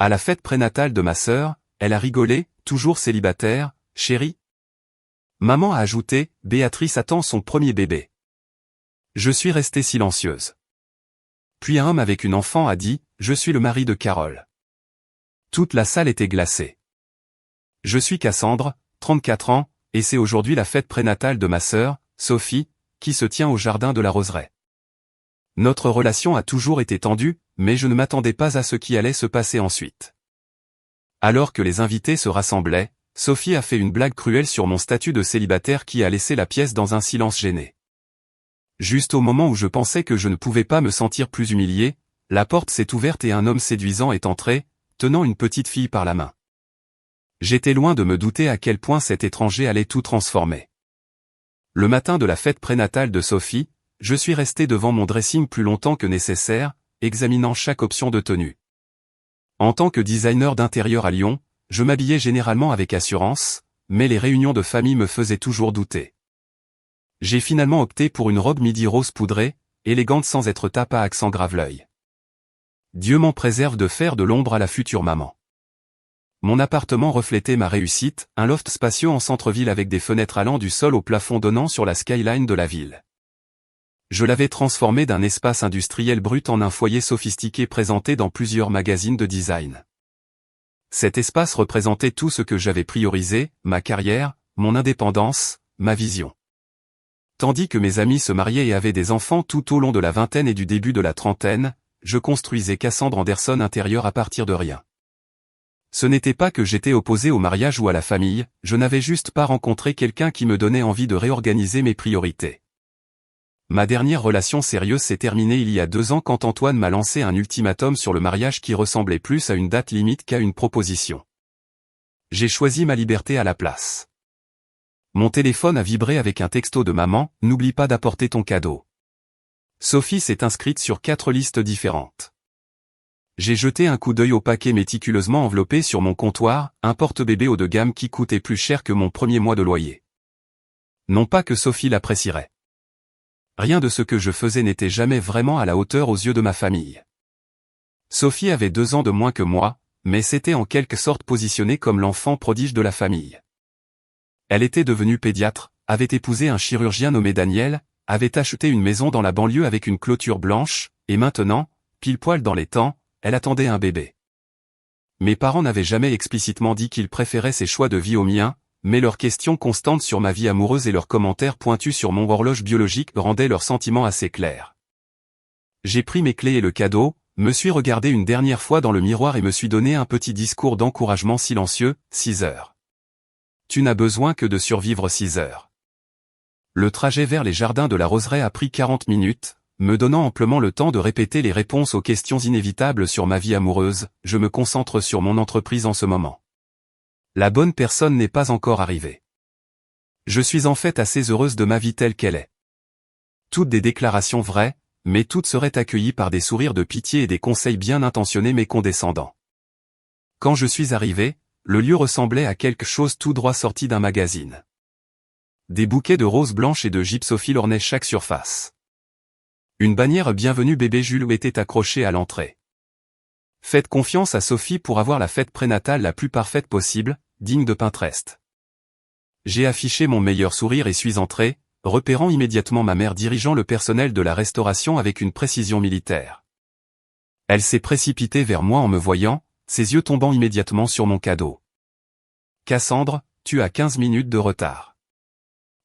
À la fête prénatale de ma sœur, elle a rigolé, toujours célibataire, chérie. Maman a ajouté, Béatrice attend son premier bébé. Je suis restée silencieuse. Puis un homme avec une enfant a dit, je suis le mari de Carole. Toute la salle était glacée. Je suis Cassandre, 34 ans, et c'est aujourd'hui la fête prénatale de ma sœur, Sophie, qui se tient au jardin de la Roseraie. Notre relation a toujours été tendue, mais je ne m'attendais pas à ce qui allait se passer ensuite. Alors que les invités se rassemblaient, Sophie a fait une blague cruelle sur mon statut de célibataire qui a laissé la pièce dans un silence gêné. Juste au moment où je pensais que je ne pouvais pas me sentir plus humilié, la porte s'est ouverte et un homme séduisant est entré, tenant une petite fille par la main. J'étais loin de me douter à quel point cet étranger allait tout transformer. Le matin de la fête prénatale de Sophie, je suis resté devant mon dressing plus longtemps que nécessaire, examinant chaque option de tenue. En tant que designer d'intérieur à Lyon, je m'habillais généralement avec assurance, mais les réunions de famille me faisaient toujours douter. J'ai finalement opté pour une robe midi rose poudrée, élégante sans être tape à accent grave-l'œil. Dieu m'en préserve de faire de l'ombre à la future maman. Mon appartement reflétait ma réussite, un loft spacieux en centre-ville avec des fenêtres allant du sol au plafond donnant sur la skyline de la ville. Je l'avais transformé d'un espace industriel brut en un foyer sophistiqué présenté dans plusieurs magazines de design. Cet espace représentait tout ce que j'avais priorisé, ma carrière, mon indépendance, ma vision. Tandis que mes amis se mariaient et avaient des enfants tout au long de la vingtaine et du début de la trentaine, je construisais Cassandre Anderson intérieur à partir de rien. Ce n'était pas que j'étais opposé au mariage ou à la famille, je n'avais juste pas rencontré quelqu'un qui me donnait envie de réorganiser mes priorités. Ma dernière relation sérieuse s'est terminée il y a 2 ans quand Antoine m'a lancé un ultimatum sur le mariage qui ressemblait plus à une date limite qu'à une proposition. J'ai choisi ma liberté à la place. Mon téléphone a vibré avec un texto de maman, n'oublie pas d'apporter ton cadeau. Sophie s'est inscrite sur 4 listes différentes. J'ai jeté un coup d'œil au paquet méticuleusement enveloppé sur mon comptoir, un porte-bébé haut de gamme qui coûtait plus cher que mon premier mois de loyer. Non pas que Sophie l'apprécierait. Rien de ce que je faisais n'était jamais vraiment à la hauteur aux yeux de ma famille. Sophie avait 2 ans de moins que moi, mais s'était en quelque sorte positionnée comme l'enfant prodige de la famille. Elle était devenue pédiatre, avait épousé un chirurgien nommé Daniel, avait acheté une maison dans la banlieue avec une clôture blanche, et maintenant, pile poil dans les temps, elle attendait un bébé. Mes parents n'avaient jamais explicitement dit qu'ils préféraient ces choix de vie aux miens, mais leurs questions constantes sur ma vie amoureuse et leurs commentaires pointus sur mon horloge biologique rendaient leurs sentiments assez clairs. J'ai pris mes clés et le cadeau, me suis regardé une dernière fois dans le miroir et me suis donné un petit discours d'encouragement silencieux, 6 heures. Tu n'as besoin que de survivre 6 heures. Le trajet vers les jardins de la Roseraie a pris 40 minutes, me donnant amplement le temps de répéter les réponses aux questions inévitables sur ma vie amoureuse, je me concentre sur mon entreprise en ce moment. La bonne personne n'est pas encore arrivée. Je suis en fait assez heureuse de ma vie telle qu'elle est. Toutes des déclarations vraies, mais toutes seraient accueillies par des sourires de pitié et des conseils bien intentionnés mais condescendants. Quand je suis arrivé, le lieu ressemblait à quelque chose tout droit sorti d'un magazine. Des bouquets de roses blanches et de gypsophiles ornaient chaque surface. Une bannière Bienvenue bébé Jules était accrochée à l'entrée. Faites confiance à Sophie pour avoir la fête prénatale la plus parfaite possible, digne de Pinterest. J'ai affiché mon meilleur sourire et suis entré, repérant immédiatement ma mère dirigeant le personnel de la restauration avec une précision militaire. Elle s'est précipitée vers moi en me voyant, ses yeux tombant immédiatement sur mon cadeau. Cassandre, tu as 15 minutes de retard.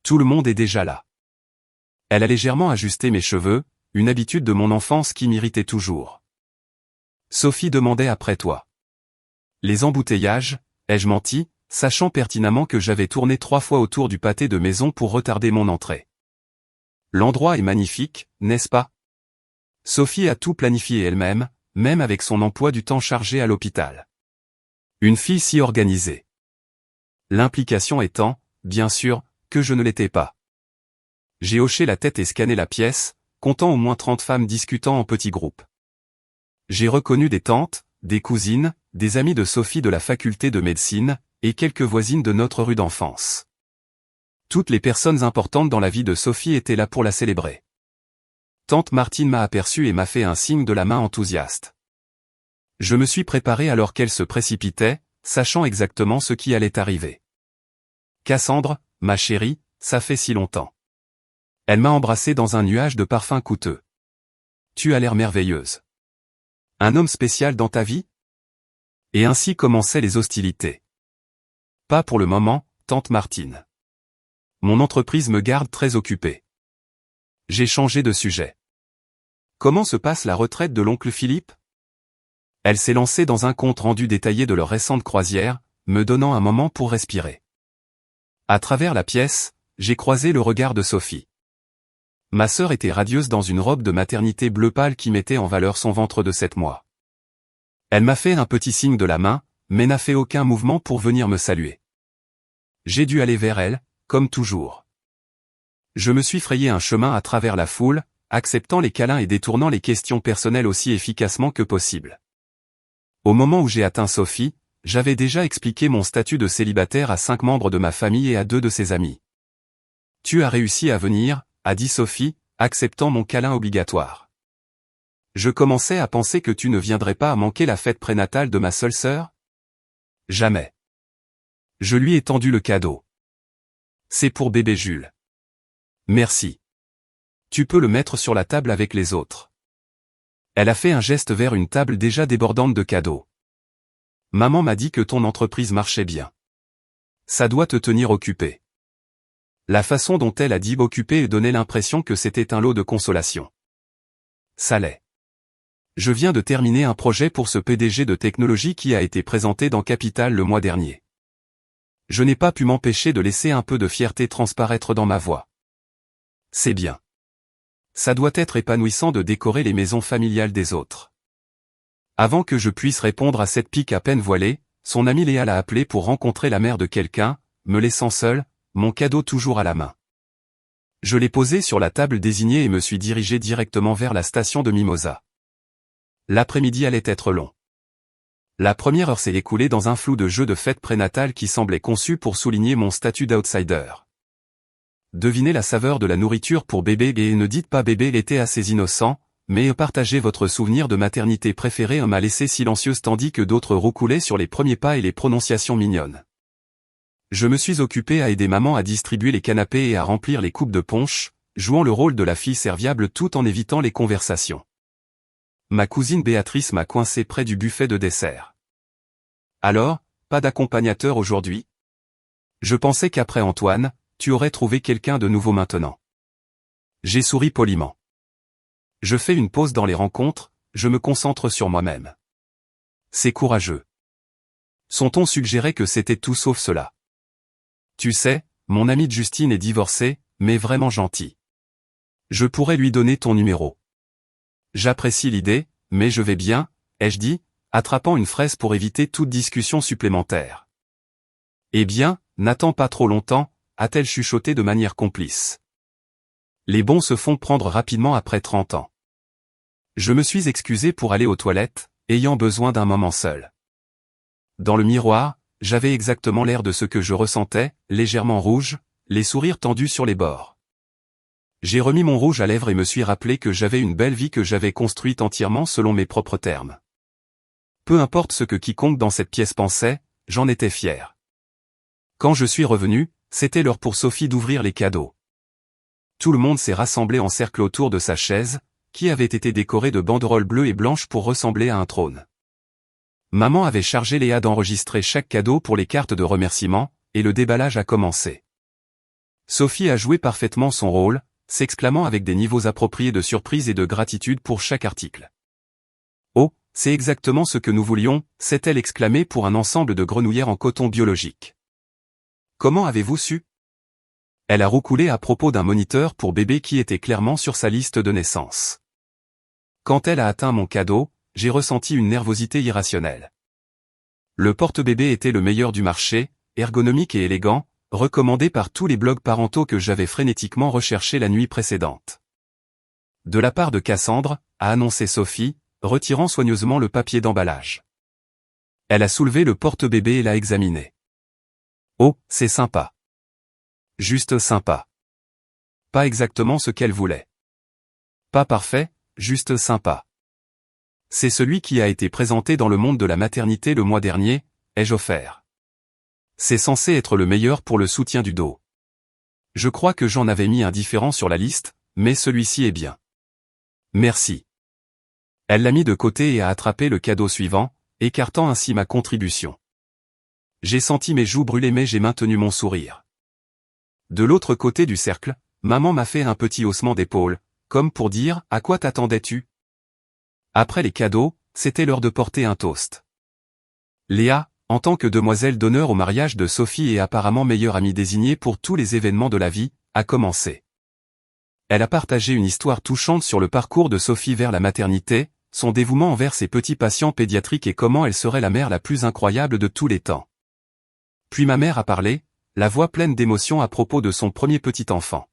Tout le monde est déjà là. Elle a légèrement ajusté mes cheveux, une habitude de mon enfance qui m'irritait toujours. Sophie demandait après toi. Les embouteillages, ai-je menti, sachant pertinemment que j'avais tourné 3 fois autour du pâté de maison pour retarder mon entrée. L'endroit est magnifique, n'est-ce pas? Sophie a tout planifié elle-même, même avec son emploi du temps chargé à l'hôpital. Une fille si organisée. L'implication étant, bien sûr, que je ne l'étais pas. J'ai hoché la tête et scanné la pièce, comptant au moins 30 femmes discutant en petits groupes. J'ai reconnu des tantes, des cousines, des amies de Sophie de la faculté de médecine, et quelques voisines de notre rue d'enfance. Toutes les personnes importantes dans la vie de Sophie étaient là pour la célébrer. Tante Martine m'a aperçu et m'a fait un signe de la main enthousiaste. Je me suis préparé alors qu'elle se précipitait, sachant exactement ce qui allait arriver. Cassandre, ma chérie, ça fait si longtemps. Elle m'a embrassé dans un nuage de parfums coûteux. Tu as l'air merveilleuse. Un homme spécial dans ta vie? Et ainsi commençaient les hostilités. Pas pour le moment, tante Martine. Mon entreprise me garde très occupé. J'ai changé de sujet. Comment se passe la retraite de l'oncle Philippe? Elle s'est lancée dans un compte rendu détaillé de leur récente croisière, me donnant un moment pour respirer. À travers la pièce, j'ai croisé le regard de Sophie. Ma sœur était radieuse dans une robe de maternité bleu pâle qui mettait en valeur son ventre de 7 mois. Elle m'a fait un petit signe de la main, mais n'a fait aucun mouvement pour venir me saluer. J'ai dû aller vers elle, comme toujours. Je me suis frayé un chemin à travers la foule, acceptant les câlins et détournant les questions personnelles aussi efficacement que possible. Au moment où j'ai atteint Sophie, j'avais déjà expliqué mon statut de célibataire à 5 membres de ma famille et à 2 de ses amis. Tu as réussi à venir, a dit Sophie, acceptant mon câlin obligatoire. Je commençais à penser que tu ne viendrais pas à manquer la fête prénatale de ma seule sœur? Jamais. Je lui ai tendu le cadeau. C'est pour bébé Jules. Merci. Tu peux le mettre sur la table avec les autres. Elle a fait un geste vers une table déjà débordante de cadeaux. Maman m'a dit que ton entreprise marchait bien. Ça doit te tenir occupé. La façon dont elle a dit occupé donnait l'impression que c'était un lot de consolation. Ça l'est. Je viens de terminer un projet pour ce PDG de technologie qui a été présenté dans Capital le mois dernier. Je n'ai pas pu m'empêcher de laisser un peu de fierté transparaître dans ma voix. C'est bien. Ça doit être épanouissant de décorer les maisons familiales des autres. Avant que je puisse répondre à cette pique à peine voilée, son amie Léa l'a appelé pour rencontrer la mère de quelqu'un, me laissant seul, mon cadeau toujours à la main. Je l'ai posé sur la table désignée et me suis dirigé directement vers la station de Mimosa. L'après-midi allait être long. La première heure s'est écoulée dans un flou de jeu de fête prénatale qui semblait conçu pour souligner mon statut d'outsider. Devinez la saveur de la nourriture pour bébé et ne dites pas bébé était assez innocent, mais partagez votre souvenir de maternité préférée m'a laissé silencieuse tandis que d'autres roucoulaient sur les premiers pas et les prononciations mignonnes. Je me suis occupé à aider maman à distribuer les canapés et à remplir les coupes de punch, jouant le rôle de la fille serviable tout en évitant les conversations. Ma cousine Béatrice m'a coincé près du buffet de dessert. Alors, pas d'accompagnateur aujourd'hui? Je pensais qu'après Antoine, tu aurais trouvé quelqu'un de nouveau maintenant. J'ai souri poliment. Je fais une pause dans les rencontres, je me concentre sur moi-même. C'est courageux. Son ton suggérait que c'était tout sauf cela. Tu sais, mon amie Justine est divorcée, mais vraiment gentille. Je pourrais lui donner ton numéro. J'apprécie l'idée, mais je vais bien, ai-je dit, attrapant une fraise pour éviter toute discussion supplémentaire. Eh bien, n'attends pas trop longtemps, a-t-elle chuchoté de manière complice. Les bons se font prendre rapidement après 30 ans. Je me suis excusé pour aller aux toilettes, ayant besoin d'un moment seul. Dans le miroir, j'avais exactement l'air de ce que je ressentais, légèrement rouge, les sourires tendus sur les bords. J'ai remis mon rouge à lèvres et me suis rappelé que j'avais une belle vie que j'avais construite entièrement selon mes propres termes. Peu importe ce que quiconque dans cette pièce pensait, j'en étais fier. Quand je suis revenu, c'était l'heure pour Sophie d'ouvrir les cadeaux. Tout le monde s'est rassemblé en cercle autour de sa chaise, qui avait été décorée de banderoles bleues et blanches pour ressembler à un trône. Maman avait chargé Léa d'enregistrer chaque cadeau pour les cartes de remerciement, et le déballage a commencé. Sophie a joué parfaitement son rôle, s'exclamant avec des niveaux appropriés de surprise et de gratitude pour chaque article. Oh, c'est exactement ce que nous voulions, s'est-elle exclamée pour un ensemble de grenouillères en coton biologique. Comment avez-vous su? Elle a roucoulé à propos d'un moniteur pour bébé qui était clairement sur sa liste de naissance. Quand elle a atteint mon cadeau, j'ai ressenti une nervosité irrationnelle. Le porte-bébé était le meilleur du marché, ergonomique et élégant, recommandé par tous les blogs parentaux que j'avais frénétiquement recherchés la nuit précédente. De la part de Cassandre, a annoncé Sophie, retirant soigneusement le papier d'emballage. Elle a soulevé le porte-bébé et l'a examiné. Oh, c'est sympa. Juste sympa. Pas exactement ce qu'elle voulait. Pas parfait, juste sympa. C'est celui qui a été présenté dans le monde de la maternité le mois dernier, ai-je offert. C'est censé être le meilleur pour le soutien du dos. Je crois que j'en avais mis un différent sur la liste, mais celui-ci est bien. Merci. Elle l'a mis de côté et a attrapé le cadeau suivant, écartant ainsi ma contribution. J'ai senti mes joues brûler mais j'ai maintenu mon sourire. De l'autre côté du cercle, maman m'a fait un petit haussement d'épaule, comme pour dire « À quoi t'attendais-tu » Après les cadeaux, c'était l'heure de porter un toast. Léa, en tant que demoiselle d'honneur au mariage de Sophie et apparemment meilleure amie désignée pour tous les événements de la vie, a commencé. Elle a partagé une histoire touchante sur le parcours de Sophie vers la maternité, son dévouement envers ses petits patients pédiatriques et comment elle serait la mère la plus incroyable de tous les temps. Puis ma mère a parlé, la voix pleine d'émotion à propos de son premier petit enfant.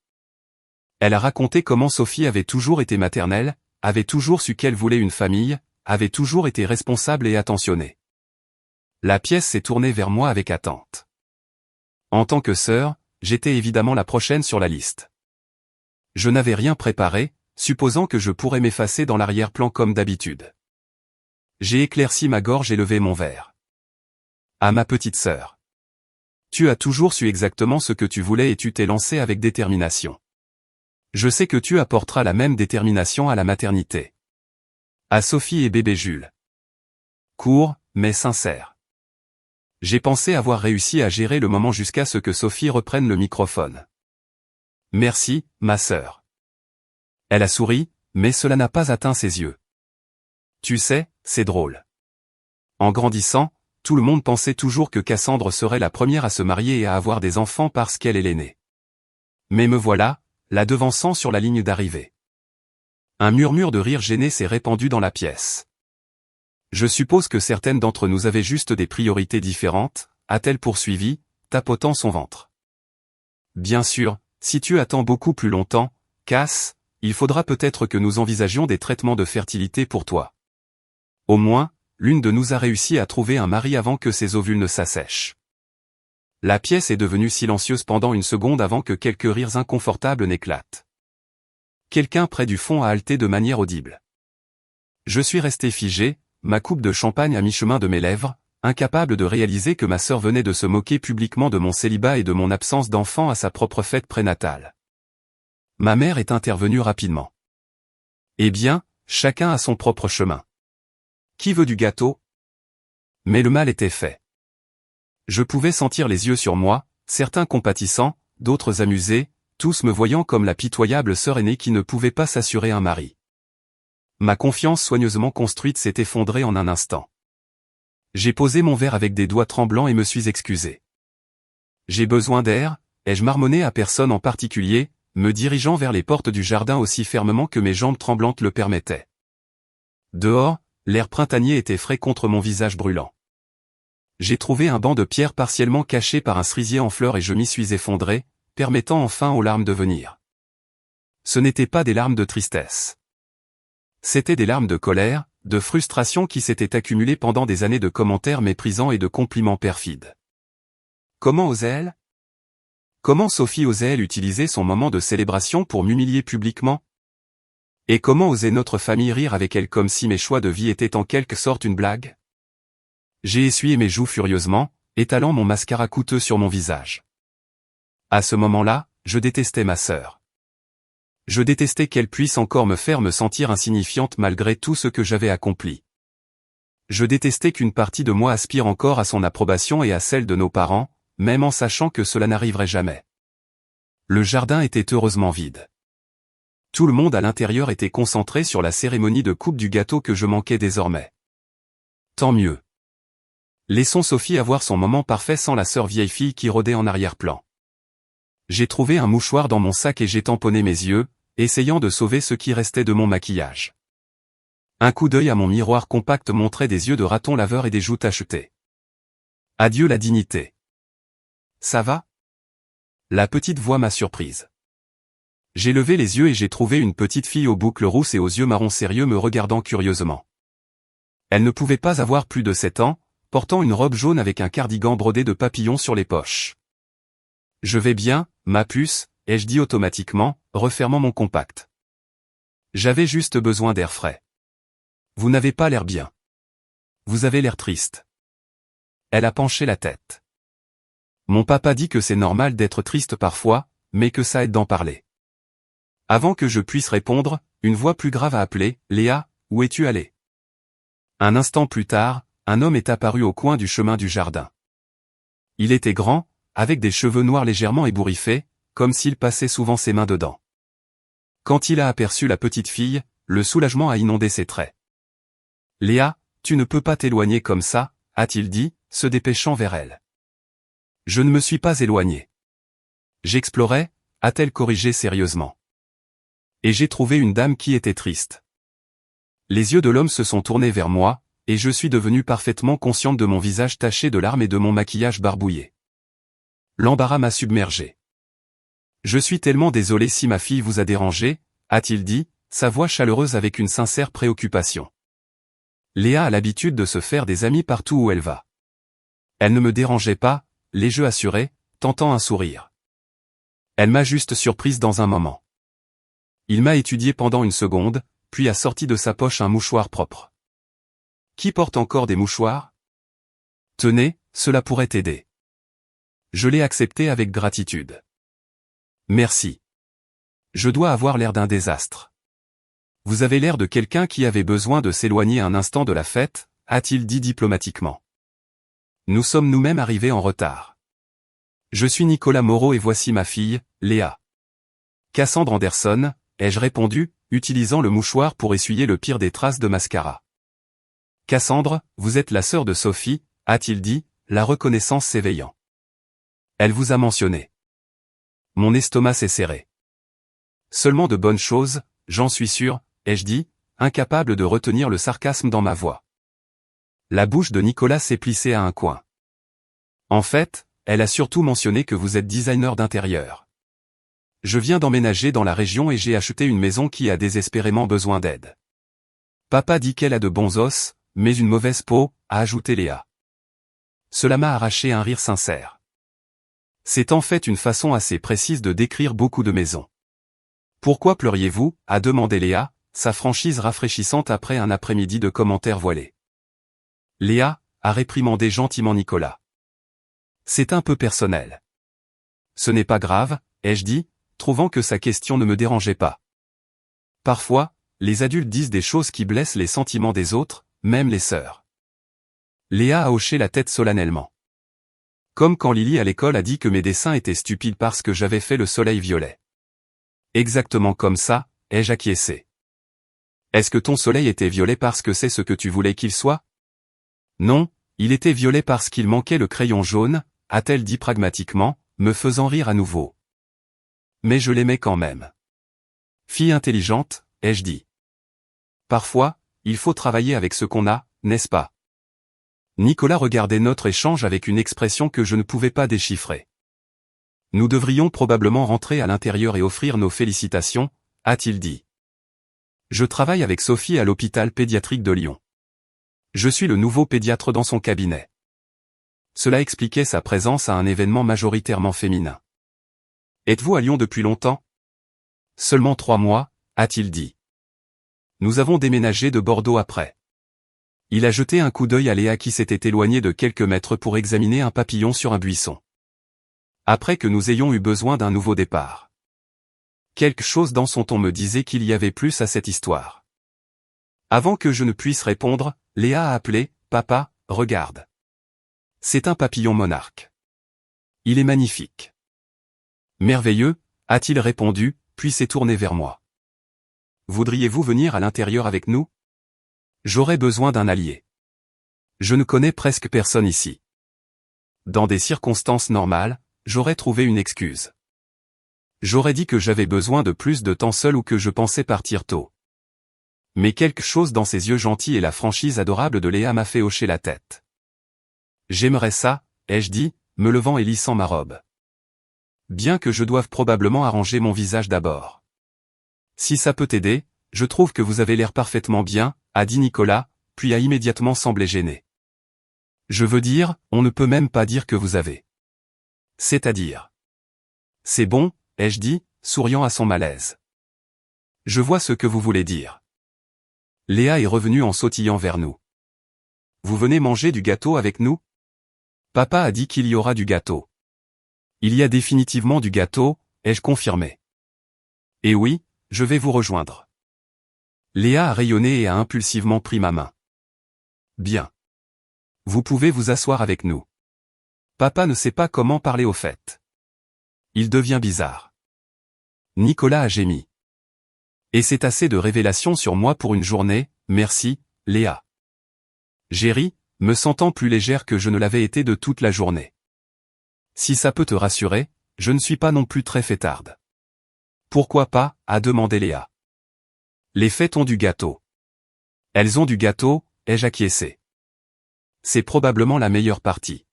Elle a raconté comment Sophie avait toujours été maternelle, avait toujours su qu'elle voulait une famille, avait toujours été responsable et attentionnée. La pièce s'est tournée vers moi avec attente. En tant que sœur, j'étais évidemment la prochaine sur la liste. Je n'avais rien préparé, supposant que je pourrais m'effacer dans l'arrière-plan comme d'habitude. J'ai éclairci ma gorge et levé mon verre. À ma petite sœur. Tu as toujours su exactement ce que tu voulais et tu t'es lancée avec détermination. Je sais que tu apporteras la même détermination à la maternité. À Sophie et bébé Jules. Court, mais sincère. J'ai pensé avoir réussi à gérer le moment jusqu'à ce que Sophie reprenne le microphone. Merci, ma sœur. Elle a souri, mais cela n'a pas atteint ses yeux. Tu sais, c'est drôle. En grandissant, tout le monde pensait toujours que Cassandre serait la première à se marier et à avoir des enfants parce qu'elle est l'aînée. Mais me voilà, la devançant sur la ligne d'arrivée. Un murmure de rire gêné s'est répandu dans la pièce. Je suppose que certaines d'entre nous avaient juste des priorités différentes, a-t-elle poursuivi, tapotant son ventre. Bien sûr, si tu attends beaucoup plus longtemps, Cass, il faudra peut-être que nous envisagions des traitements de fertilité pour toi. Au moins, l'une de nous a réussi à trouver un mari avant que ses ovules ne s'assèchent. La pièce est devenue silencieuse pendant une seconde avant que quelques rires inconfortables n'éclatent. Quelqu'un près du fond a halté de manière audible. Je suis resté figé, ma coupe de champagne à mi-chemin de mes lèvres, incapable de réaliser que ma sœur venait de se moquer publiquement de mon célibat et de mon absence d'enfant à sa propre fête prénatale. Ma mère est intervenue rapidement. Eh bien, chacun a son propre chemin. Qui veut du gâteau? Mais le mal était fait. Je pouvais sentir les yeux sur moi, certains compatissants, d'autres amusés, tous me voyant comme la pitoyable sœur aînée qui ne pouvait pas s'assurer un mari. Ma confiance soigneusement construite s'est effondrée en un instant. J'ai posé mon verre avec des doigts tremblants et me suis excusé. J'ai besoin d'air, ai-je marmonné à personne en particulier, me dirigeant vers les portes du jardin aussi fermement que mes jambes tremblantes le permettaient. Dehors, l'air printanier était frais contre mon visage brûlant. J'ai trouvé un banc de pierre partiellement caché par un cerisier en fleurs et je m'y suis effondré, permettant enfin aux larmes de venir. Ce n'étaient pas des larmes de tristesse. C'étaient des larmes de colère, de frustration qui s'étaient accumulées pendant des années de commentaires méprisants et de compliments perfides. Comment osait-elle? Comment Sophie osait-elle utiliser son moment de célébration pour m'humilier publiquement? Et comment osait notre famille rire avec elle comme si mes choix de vie étaient en quelque sorte une blague? J'ai essuyé mes joues furieusement, étalant mon mascara coûteux sur mon visage. À ce moment-là, je détestais ma sœur. Je détestais qu'elle puisse encore me faire me sentir insignifiante malgré tout ce que j'avais accompli. Je détestais qu'une partie de moi aspire encore à son approbation et à celle de nos parents, même en sachant que cela n'arriverait jamais. Le jardin était heureusement vide. Tout le monde à l'intérieur était concentré sur la cérémonie de coupe du gâteau que je manquais désormais. Tant mieux. Laissons Sophie avoir son moment parfait sans la sœur vieille fille qui rôdait en arrière-plan. J'ai trouvé un mouchoir dans mon sac et j'ai tamponné mes yeux, essayant de sauver ce qui restait de mon maquillage. Un coup d'œil à mon miroir compact montrait des yeux de raton laveur et des joues tachetées. Adieu la dignité. Ça va? La petite voix m'a surprise. J'ai levé les yeux et j'ai trouvé une petite fille aux boucles rousses et aux yeux marrons sérieux me regardant curieusement. Elle ne pouvait pas avoir plus de 7 ans, portant une robe jaune avec un cardigan brodé de papillons sur les poches. Je vais bien, ma puce, ai-je dit automatiquement, refermant mon compact. J'avais juste besoin d'air frais. Vous n'avez pas l'air bien. Vous avez l'air triste. Elle a penché la tête. Mon papa dit que c'est normal d'être triste parfois, mais que ça aide d'en parler. Avant que je puisse répondre, une voix plus grave a appelé, « Léa, où es-tu allée ?» Un instant plus tard, un homme est apparu au coin du chemin du jardin. Il était grand, avec des cheveux noirs légèrement ébouriffés, comme s'il passait souvent ses mains dedans. Quand il a aperçu la petite fille, le soulagement a inondé ses traits. « Léa, tu ne peux pas t'éloigner comme ça, » a-t-il dit, se dépêchant vers elle. Je ne me suis pas éloigné. J'explorais, a-t-elle corrigé sérieusement. Et j'ai trouvé une dame qui était triste. Les yeux de l'homme se sont tournés vers moi, et je suis devenue parfaitement consciente de mon visage taché de larmes et de mon maquillage barbouillé. L'embarras m'a submergé. Je suis tellement désolé si ma fille vous a dérangé, a-t-il dit, sa voix chaleureuse avec une sincère préoccupation. Léa a l'habitude de se faire des amis partout où elle va. Elle ne me dérangeait pas, l'ai-je assuré, tentant un sourire. Elle m'a juste surprise dans un moment. Il m'a étudié pendant une seconde, puis a sorti de sa poche un mouchoir propre. Qui porte encore des mouchoirs? Tenez, cela pourrait t'aider. Je l'ai accepté avec gratitude. Merci. Je dois avoir l'air d'un désastre. Vous avez l'air de quelqu'un qui avait besoin de s'éloigner un instant de la fête, a-t-il dit diplomatiquement. Nous sommes nous-mêmes arrivés en retard. Je suis Nicolas Moreau et voici ma fille, Léa. Cassandre Anderson, ai-je répondu, utilisant le mouchoir pour essuyer le pire des traces de mascara. Cassandre, vous êtes la sœur de Sophie, a-t-il dit, la reconnaissance s'éveillant. Elle vous a mentionné. Mon estomac s'est serré. Seulement de bonnes choses, j'en suis sûr, ai-je dit, incapable de retenir le sarcasme dans ma voix. La bouche de Nicolas s'est plissée à un coin. En fait, elle a surtout mentionné que vous êtes designer d'intérieur. Je viens d'emménager dans la région et j'ai acheté une maison qui a désespérément besoin d'aide. Papa dit qu'elle a de bons os, mais une mauvaise peau, a ajouté Léa. Cela m'a arraché un rire sincère. C'est en fait une façon assez précise de décrire beaucoup de maisons. Pourquoi pleuriez-vous, a demandé Léa, sa franchise rafraîchissante après un après-midi de commentaires voilés. Léa, a réprimandé gentiment Nicolas. C'est un peu personnel. Ce n'est pas grave, ai-je dit, trouvant que sa question ne me dérangeait pas. Parfois, les adultes disent des choses qui blessent les sentiments des autres, même les sœurs. Léa a hoché la tête solennellement. Comme quand Lily à l'école a dit que mes dessins étaient stupides parce que j'avais fait le soleil violet. Exactement comme ça, ai-je acquiescé. Est-ce que ton soleil était violet parce que c'est ce que tu voulais qu'il soit? Non, il était violet parce qu'il manquait le crayon jaune, a-t-elle dit pragmatiquement, me faisant rire à nouveau. Mais je l'aimais quand même. Fille intelligente, ai-je dit. Parfois, il faut travailler avec ce qu'on a, n'est-ce pas? Nicolas regardait notre échange avec une expression que je ne pouvais pas déchiffrer. Nous devrions probablement rentrer à l'intérieur et offrir nos félicitations, a-t-il dit. Je travaille avec Sophie à l'hôpital pédiatrique de Lyon. Je suis le nouveau pédiatre dans son cabinet. Cela expliquait sa présence à un événement majoritairement féminin. Êtes-vous à Lyon depuis longtemps? Seulement 3 mois, a-t-il dit. Nous avons déménagé de Bordeaux après. Il a jeté un coup d'œil à Léa qui s'était éloignée de quelques mètres pour examiner un papillon sur un buisson. Après que nous ayons eu besoin d'un nouveau départ. Quelque chose dans son ton me disait qu'il y avait plus à cette histoire. Avant que je ne puisse répondre, Léa a appelé, « Papa, regarde. » C'est un papillon monarque. Il est magnifique. Merveilleux, a-t-il répondu, puis s'est tourné vers moi. Voudriez-vous venir à l'intérieur avec nous? J'aurais besoin d'un allié. Je ne connais presque personne ici. Dans des circonstances normales, j'aurais trouvé une excuse. J'aurais dit que j'avais besoin de plus de temps seul ou que je pensais partir tôt. Mais quelque chose dans ses yeux gentils et la franchise adorable de Léa m'a fait hocher la tête. J'aimerais ça, ai-je dit, me levant et lissant ma robe. Bien que je doive probablement arranger mon visage d'abord. Si ça peut t'aider, je trouve que vous avez l'air parfaitement bien, a dit Nicolas, puis a immédiatement semblé gêné. Je veux dire, on ne peut même pas dire que vous avez. C'est-à-dire. C'est bon, ai-je dit, souriant à son malaise. Je vois ce que vous voulez dire. Léa est revenue en sautillant vers nous. Vous venez manger du gâteau avec nous? Papa a dit qu'il y aura du gâteau. Il y a définitivement du gâteau, ai-je confirmé. Et oui, je vais vous rejoindre. Léa a rayonné et a impulsivement pris ma main. Bien. Vous pouvez vous asseoir avec nous. Papa ne sait pas comment parler au fait. Il devient bizarre. Nicolas a gémi. Et c'est assez de révélations sur moi pour une journée, merci, Léa. J'ai ri, me sentant plus légère que je ne l'avais été de toute la journée. Si ça peut te rassurer, je ne suis pas non plus très fêtarde. Pourquoi pas, a demandé Léa. Les fêtes ont du gâteau. Elles ont du gâteau, ai-je acquiescé. C'est probablement la meilleure partie.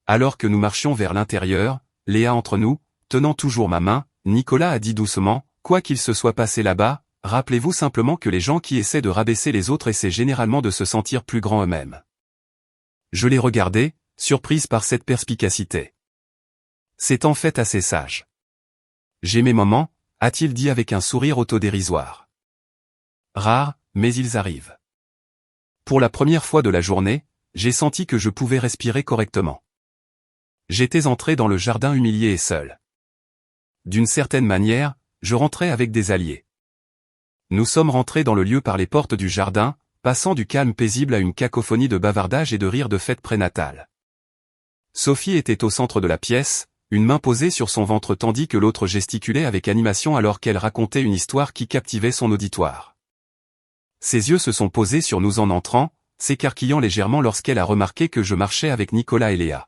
Alors que nous marchions vers l'intérieur, Léa entre nous, tenant toujours ma main, Nicolas a dit doucement, quoi qu'il se soit passé là-bas, rappelez-vous simplement que les gens qui essaient de rabaisser les autres essaient généralement de se sentir plus grands eux-mêmes. Je l'ai regardé, surprise par cette perspicacité. C'est en fait assez sage. J'ai mes moments, a-t-il dit avec un sourire autodérisoire. Rares, mais ils arrivent. Pour la première fois de la journée, j'ai senti que je pouvais respirer correctement. J'étais entré dans le jardin humilié et seul. D'une certaine manière, je rentrais avec des alliés. Nous sommes rentrés dans le lieu par les portes du jardin, passant du calme paisible à une cacophonie de bavardage et de rires de fête prénatale. Sophie était au centre de la pièce, une main posée sur son ventre tandis que l'autre gesticulait avec animation alors qu'elle racontait une histoire qui captivait son auditoire. Ses yeux se sont posés sur nous en entrant, s'écarquillant légèrement lorsqu'elle a remarqué que je marchais avec Nicolas et Léa.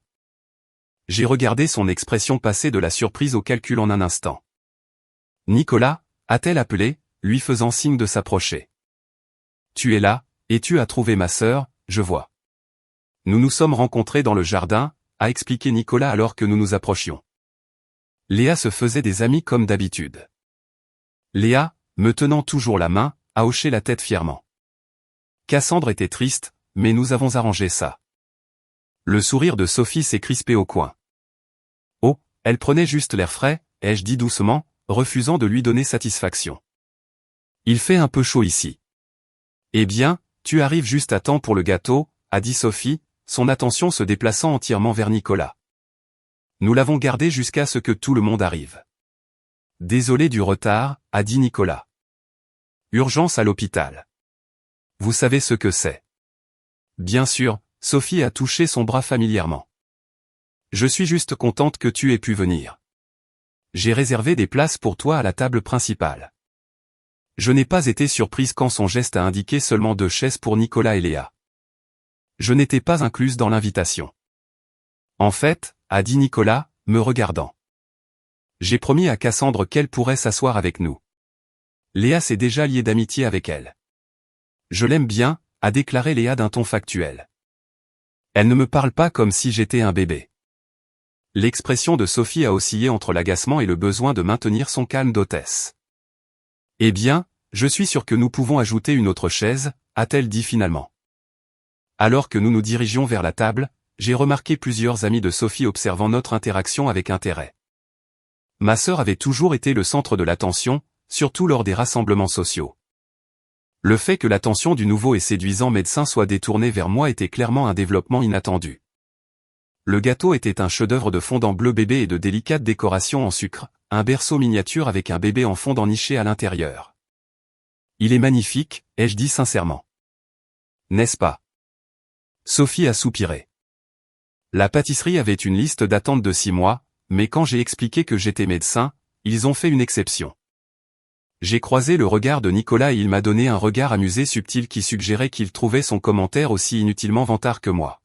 J'ai regardé son expression passer de la surprise au calcul en un instant. Nicolas, a-t-elle appelé, lui faisant signe de s'approcher. Tu es là, et tu as trouvé ma sœur, je vois. Nous nous sommes rencontrés dans le jardin, a expliqué Nicolas alors que nous nous approchions. Léa se faisait des amis comme d'habitude. Léa, me tenant toujours la main, a hoché la tête fièrement. Cassandre était triste, mais nous avons arrangé ça. Le sourire de Sophie s'est crispé au coin. Oh, elle prenait juste l'air frais, ai-je dit doucement, refusant de lui donner satisfaction. Il fait un peu chaud ici. Eh bien, tu arrives juste à temps pour le gâteau, a dit Sophie, son attention se déplaçant entièrement vers Nicolas. Nous l'avons gardé jusqu'à ce que tout le monde arrive. Désolé du retard, a dit Nicolas. Urgence à l'hôpital. Vous savez ce que c'est. Bien sûr, Sophie a touché son bras familièrement. Je suis juste contente que tu aies pu venir. J'ai réservé des places pour toi à la table principale. Je n'ai pas été surprise quand son geste a indiqué seulement 2 chaises pour Nicolas et Léa. Je n'étais pas incluse dans l'invitation. En fait, a dit Nicolas, me regardant. J'ai promis à Cassandre qu'elle pourrait s'asseoir avec nous. Léa s'est déjà liée d'amitié avec elle. Je l'aime bien, a déclaré Léa d'un ton factuel. Elle ne me parle pas comme si j'étais un bébé. L'expression de Sophie a oscillé entre l'agacement et le besoin de maintenir son calme d'hôtesse. Eh bien, je suis sûr que nous pouvons ajouter une autre chaise, a-t-elle dit finalement. Alors que nous nous dirigions vers la table, j'ai remarqué plusieurs amis de Sophie observant notre interaction avec intérêt. Ma sœur avait toujours été le centre de l'attention, surtout lors des rassemblements sociaux. Le fait que l'attention du nouveau et séduisant médecin soit détournée vers moi était clairement un développement inattendu. Le gâteau était un chef-d'œuvre de fondant bleu bébé et de délicates décorations en sucre, un berceau miniature avec un bébé en fondant niché à l'intérieur. Il est magnifique, ai-je dit sincèrement. N'est-ce pas? Sophie a soupiré. La pâtisserie avait une liste d'attente de 6 mois, mais quand j'ai expliqué que j'étais médecin, ils ont fait une exception. J'ai croisé le regard de Nicolas et il m'a donné un regard amusé subtil qui suggérait qu'il trouvait son commentaire aussi inutilement vantard que moi.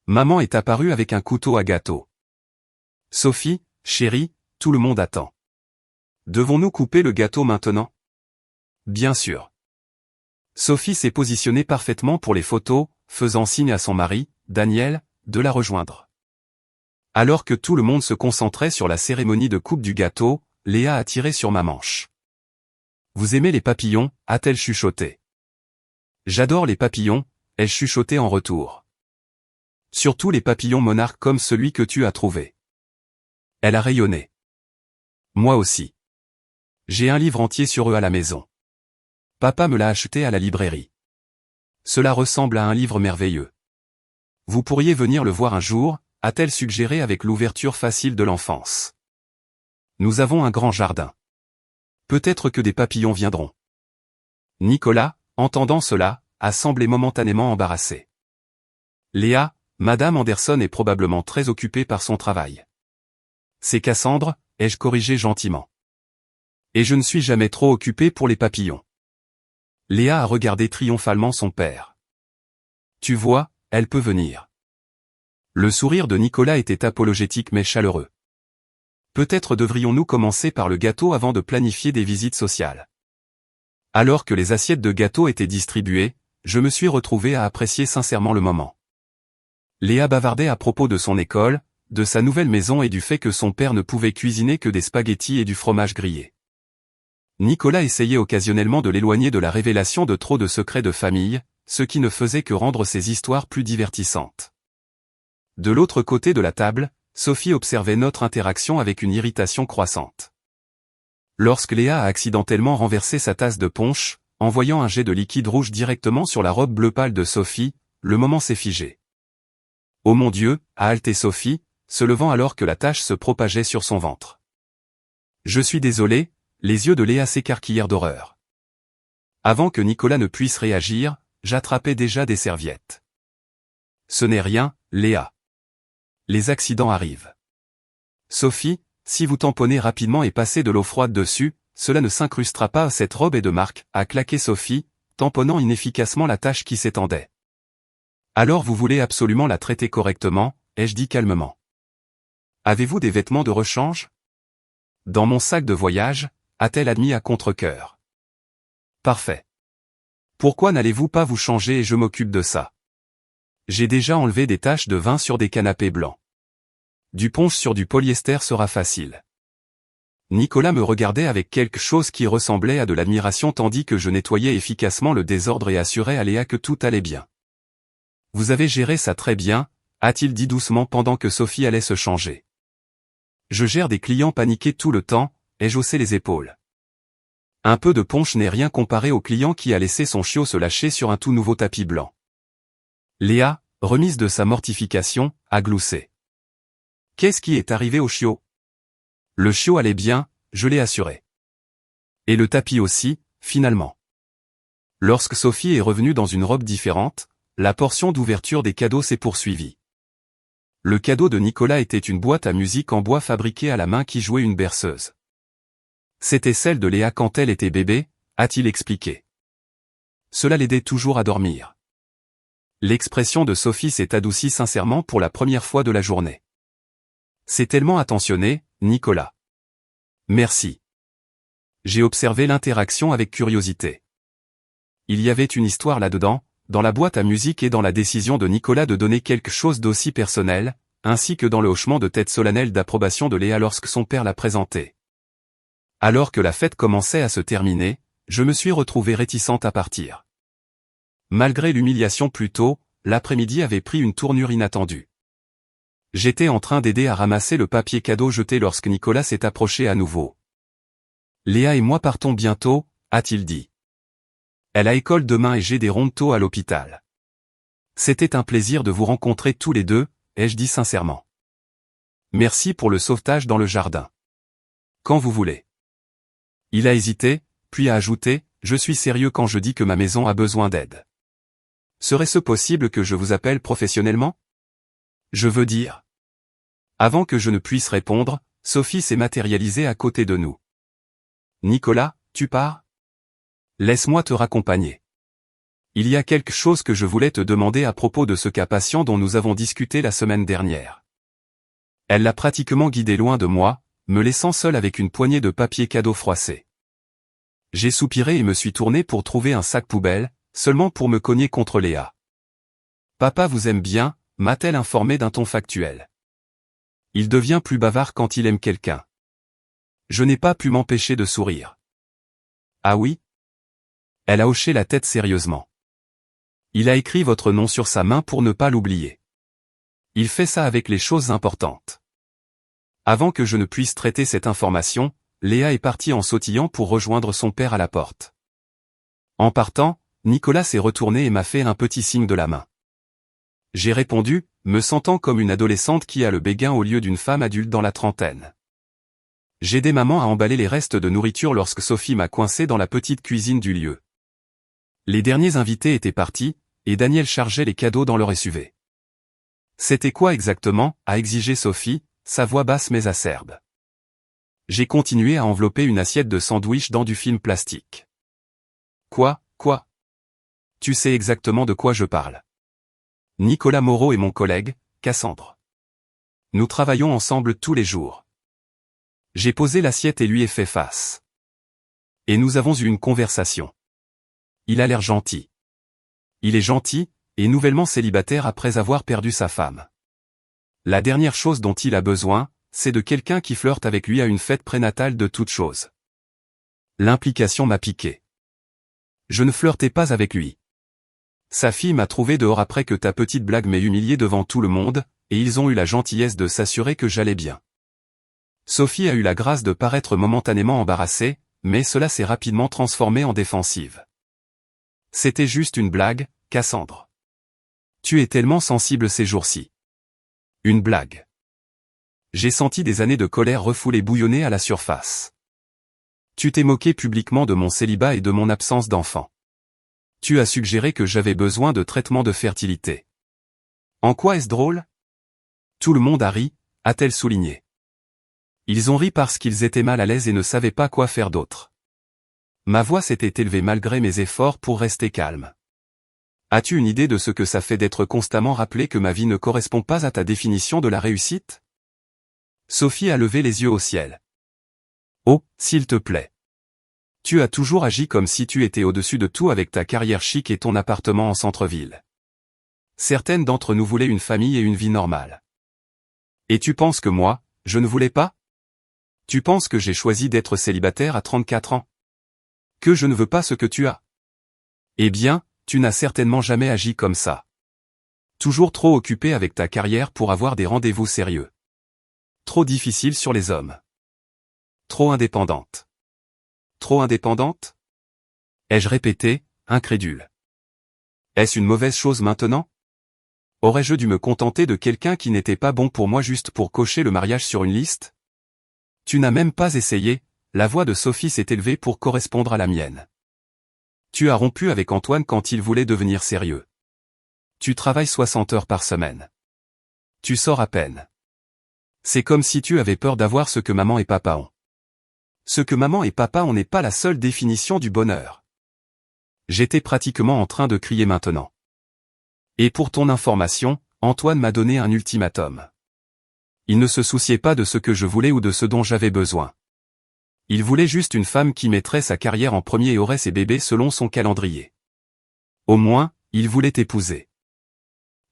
Maman est apparue avec un couteau à gâteau. Sophie, chérie, tout le monde attend. Devons-nous couper le gâteau maintenant? Bien sûr. Sophie s'est positionnée parfaitement pour les photos, faisant signe à son mari, Daniel, de la rejoindre. Alors que tout le monde se concentrait sur la cérémonie de coupe du gâteau, Léa a tiré sur ma manche. Vous aimez les papillons, a-t-elle chuchoté. J'adore les papillons, ai-je chuchoté en retour. Surtout les papillons monarques comme celui que tu as trouvé. Elle a rayonné. Moi aussi. J'ai un livre entier sur eux à la maison. Papa me l'a acheté à la librairie. Cela ressemble à un livre merveilleux. Vous pourriez venir le voir un jour, a-t-elle suggéré avec l'ouverture facile de l'enfance. Nous avons un grand jardin. Peut-être que des papillons viendront. Nicolas, entendant cela, a semblé momentanément embarrassé. Léa, Madame Anderson est probablement très occupée par son travail. C'est Cassandre, ai-je corrigé gentiment. Et je ne suis jamais trop occupé pour les papillons. Léa a regardé triomphalement son père. Tu vois, elle peut venir. Le sourire de Nicolas était apologétique mais chaleureux. Peut-être devrions-nous commencer par le gâteau avant de planifier des visites sociales. Alors que les assiettes de gâteau étaient distribuées, je me suis retrouvé à apprécier sincèrement le moment. Léa bavardait à propos de son école, de sa nouvelle maison et du fait que son père ne pouvait cuisiner que des spaghettis et du fromage grillé. Nicolas essayait occasionnellement de l'éloigner de la révélation de trop de secrets de famille, ce qui ne faisait que rendre ses histoires plus divertissantes. De l'autre côté de la table, Sophie observait notre interaction avec une irritation croissante. Lorsque Léa a accidentellement renversé sa tasse de punch, envoyant un jet de liquide rouge directement sur la robe bleu pâle de Sophie, le moment s'est figé. « Oh mon Dieu !» a haleté Sophie, se levant alors que la tache se propageait sur son ventre. « Je suis désolé !» Les yeux de Léa s'écarquillèrent d'horreur. Avant que Nicolas ne puisse réagir, j'attrapais déjà des serviettes. Ce n'est rien, Léa. Les accidents arrivent. Sophie, si vous tamponnez rapidement et passez de l'eau froide dessus, cela ne s'incrustera pas. Cette robe est de marque, a claqué Sophie, tamponnant inefficacement la tache qui s'étendait. Alors vous voulez absolument la traiter correctement, ai-je dit calmement. Avez-vous des vêtements de rechange? Dans mon sac de voyage, a-t-elle admis à contre-cœur. Parfait. Pourquoi n'allez-vous pas vous changer et je m'occupe de ça? J'ai déjà enlevé des taches de vin sur des canapés blancs. Du punch sur du polyester sera facile. Nicolas me regardait avec quelque chose qui ressemblait à de l'admiration tandis que je nettoyais efficacement le désordre et assurais à Léa que tout allait bien. Vous avez géré ça très bien, a-t-il dit doucement pendant que Sophie allait se changer. Je gère des clients paniqués tout le temps, ai-je haussé les épaules. Un peu de punch n'est rien comparé au client qui a laissé son chiot se lâcher sur un tout nouveau tapis blanc. Léa, remise de sa mortification, a gloussé. Qu'est-ce qui est arrivé au chiot? Le chiot allait bien, je l'ai assuré. Et le tapis aussi, finalement. Lorsque Sophie est revenue dans une robe différente, la portion d'ouverture des cadeaux s'est poursuivie. Le cadeau de Nicolas était une boîte à musique en bois fabriquée à la main qui jouait une berceuse. C'était celle de Léa quand elle était bébé, a-t-il expliqué. Cela l'aidait toujours à dormir. L'expression de Sophie s'est adoucie sincèrement pour la première fois de la journée. C'est tellement attentionné, Nicolas. Merci. J'ai observé l'interaction avec curiosité. Il y avait une histoire là-dedans, dans la boîte à musique et dans la décision de Nicolas de donner quelque chose d'aussi personnel, ainsi que dans le hochement de tête solennel d'approbation de Léa lorsque son père l'a présenté. Alors que la fête commençait à se terminer, je me suis retrouvé réticente à partir. Malgré l'humiliation plus tôt, l'après-midi avait pris une tournure inattendue. J'étais en train d'aider à ramasser le papier cadeau jeté lorsque Nicolas s'est approché à nouveau. Léa et moi partons bientôt, a-t-il dit. Elle a école demain et j'ai des rondes-tôt à l'hôpital. C'était un plaisir de vous rencontrer tous les deux, ai-je dit sincèrement. Merci pour le sauvetage dans le jardin. Quand vous voulez. Il a hésité, puis a ajouté, je suis sérieux quand je dis que ma maison a besoin d'aide. Serait-ce possible que je vous appelle professionnellement? Je veux dire. Avant que je ne puisse répondre, Sophie s'est matérialisée à côté de nous. Nicolas, tu pars? Laisse-moi te raccompagner. Il y a quelque chose que je voulais te demander à propos de ce cas patient dont nous avons discuté la semaine dernière. Elle l'a pratiquement guidé loin de moi, me laissant seul avec une poignée de papier cadeau froissé. J'ai soupiré et me suis tourné pour trouver un sac poubelle, seulement pour me cogner contre Léa. Papa vous aime bien, m'a-t-elle informé d'un ton factuel. Il devient plus bavard quand il aime quelqu'un. Je n'ai pas pu m'empêcher de sourire. Ah oui? Elle a hoché la tête sérieusement. Il a écrit votre nom sur sa main pour ne pas l'oublier. Il fait ça avec les choses importantes. Avant que je ne puisse traiter cette information, Léa est partie en sautillant pour rejoindre son père à la porte. En partant, Nicolas s'est retourné et m'a fait un petit signe de la main. J'ai répondu, me sentant comme une adolescente qui a le béguin au lieu d'une femme adulte dans la trentaine. J'ai aidé maman à emballer les restes de nourriture lorsque Sophie m'a coincé dans la petite cuisine du lieu. Les derniers invités étaient partis, et Daniel chargeait les cadeaux dans leur SUV. C'était quoi exactement, a exigé Sophie, sa voix basse mais acerbe. J'ai continué à envelopper une assiette de sandwich dans du film plastique. Quoi? Tu sais exactement de quoi je parle. Nicolas Moreau est mon collègue, Cassandre. Nous travaillons ensemble tous les jours. J'ai posé l'assiette et lui ai fait face. Et nous avons eu une conversation. Il a l'air gentil. Il est gentil, et nouvellement célibataire après avoir perdu sa femme. La dernière chose dont il a besoin, c'est de quelqu'un qui flirte avec lui à une fête prénatale de toute chose. L'implication m'a piqué. Je ne flirtais pas avec lui. Sa fille m'a trouvé dehors après que ta petite blague m'ait humilié devant tout le monde, et ils ont eu la gentillesse de s'assurer que j'allais bien. Sophie a eu la grâce de paraître momentanément embarrassée, mais cela s'est rapidement transformé en défensive. C'était juste une blague, Cassandre. Tu es tellement sensible ces jours-ci. Une blague. J'ai senti des années de colère refoulées bouillonner à la surface. Tu t'es moqué publiquement de mon célibat et de mon absence d'enfant. Tu as suggéré que j'avais besoin de traitement de fertilité. En quoi est-ce drôle? Tout le monde a ri, a-t-elle souligné. Ils ont ri parce qu'ils étaient mal à l'aise et ne savaient pas quoi faire d'autre. Ma voix s'était élevée malgré mes efforts pour rester calme. As-tu une idée de ce que ça fait d'être constamment rappelé que ma vie ne correspond pas à ta définition de la réussite? Sophie a levé les yeux au ciel. Oh, s'il te plaît. Tu as toujours agi comme si tu étais au-dessus de tout avec ta carrière chic et ton appartement en centre-ville. Certaines d'entre nous voulaient une famille et une vie normale. Et tu penses que moi, je ne voulais pas? Tu penses que j'ai choisi d'être célibataire à 34 ans? Que je ne veux pas ce que tu as? Eh bien, tu n'as certainement jamais agi comme ça. Toujours trop occupé avec ta carrière pour avoir des rendez-vous sérieux. Trop difficile sur les hommes. Trop indépendante. Trop indépendante? Ai-je répété, incrédule. Est-ce une mauvaise chose maintenant? Aurais-je dû me contenter de quelqu'un qui n'était pas bon pour moi juste pour cocher le mariage sur une liste? Tu n'as même pas essayé, la voix de Sophie s'est élevée pour correspondre à la mienne. Tu as rompu avec Antoine quand il voulait devenir sérieux. Tu travailles 60 heures par semaine. Tu sors à peine. C'est comme si tu avais peur d'avoir ce que maman et papa ont. Ce que maman et papa ont n'est pas la seule définition du bonheur. J'étais pratiquement en train de crier maintenant. Et pour ton information, Antoine m'a donné un ultimatum. Il ne se souciait pas de ce que je voulais ou de ce dont j'avais besoin. Il voulait juste une femme qui mettrait sa carrière en premier et aurait ses bébés selon son calendrier. Au moins, il voulait t'épouser.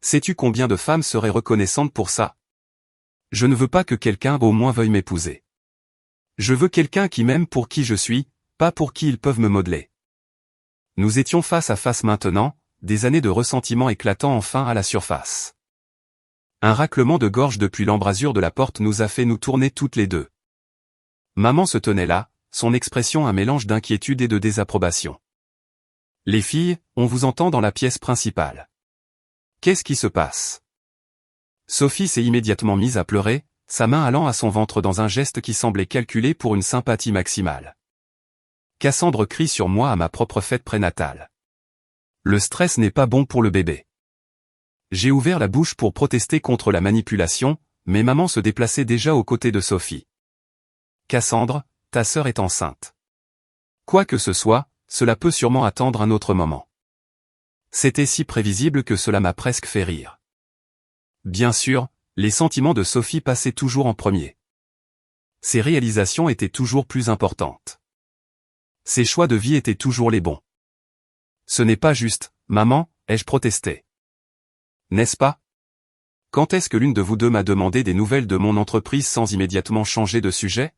Sais-tu combien de femmes seraient reconnaissantes pour ça? Je ne veux pas que quelqu'un au moins veuille m'épouser. Je veux quelqu'un qui m'aime pour qui je suis, pas pour qui ils peuvent me modeler. Nous étions face à face maintenant, des années de ressentiment éclatant enfin à la surface. Un raclement de gorge depuis l'embrasure de la porte nous a fait nous tourner toutes les deux. Maman se tenait là, son expression un mélange d'inquiétude et de désapprobation. Les filles, on vous entend dans la pièce principale. Qu'est-ce qui se passe? Sophie s'est immédiatement mise à pleurer, sa main allant à son ventre dans un geste qui semblait calculé pour une sympathie maximale. Cassandre crie sur moi à ma propre fête prénatale. Le stress n'est pas bon pour le bébé. J'ai ouvert la bouche pour protester contre la manipulation, mais maman se déplaçait déjà aux côtés de Sophie. Cassandre, ta sœur est enceinte. Quoi que ce soit, cela peut sûrement attendre un autre moment. C'était si prévisible que cela m'a presque fait rire. Bien sûr, les sentiments de Sophie passaient toujours en premier. Ses réalisations étaient toujours plus importantes. Ses choix de vie étaient toujours les bons. Ce n'est pas juste, maman, ai-je protesté. N'est-ce pas? Quand est-ce que l'une de vous deux m'a demandé des nouvelles de mon entreprise sans immédiatement changer de sujet?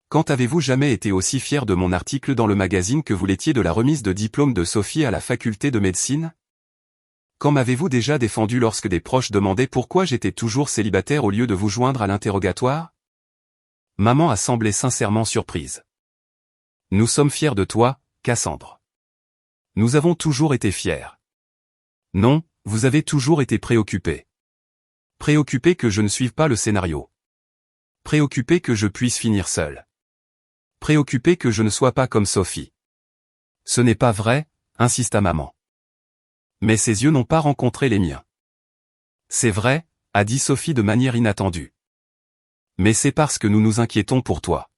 Quand avez-vous jamais été aussi fier de mon article dans le magazine que vous l'étiez de la remise de diplôme de Sophie à la faculté de médecine? Quand m'avez-vous déjà défendu lorsque des proches demandaient pourquoi j'étais toujours célibataire au lieu de vous joindre à l'interrogatoire? Maman a semblé sincèrement surprise. Nous sommes fiers de toi, Cassandre. Nous avons toujours été fiers. Non, vous avez toujours été préoccupé. Préoccupé que je ne suive pas le scénario. Préoccupé que je puisse finir seul. Préoccupé que je ne sois pas comme Sophie. Ce n'est pas vrai, insista maman. Mais ses yeux n'ont pas rencontré les miens. C'est vrai, a dit Sophie de manière inattendue. Mais c'est parce que nous nous inquiétons pour toi.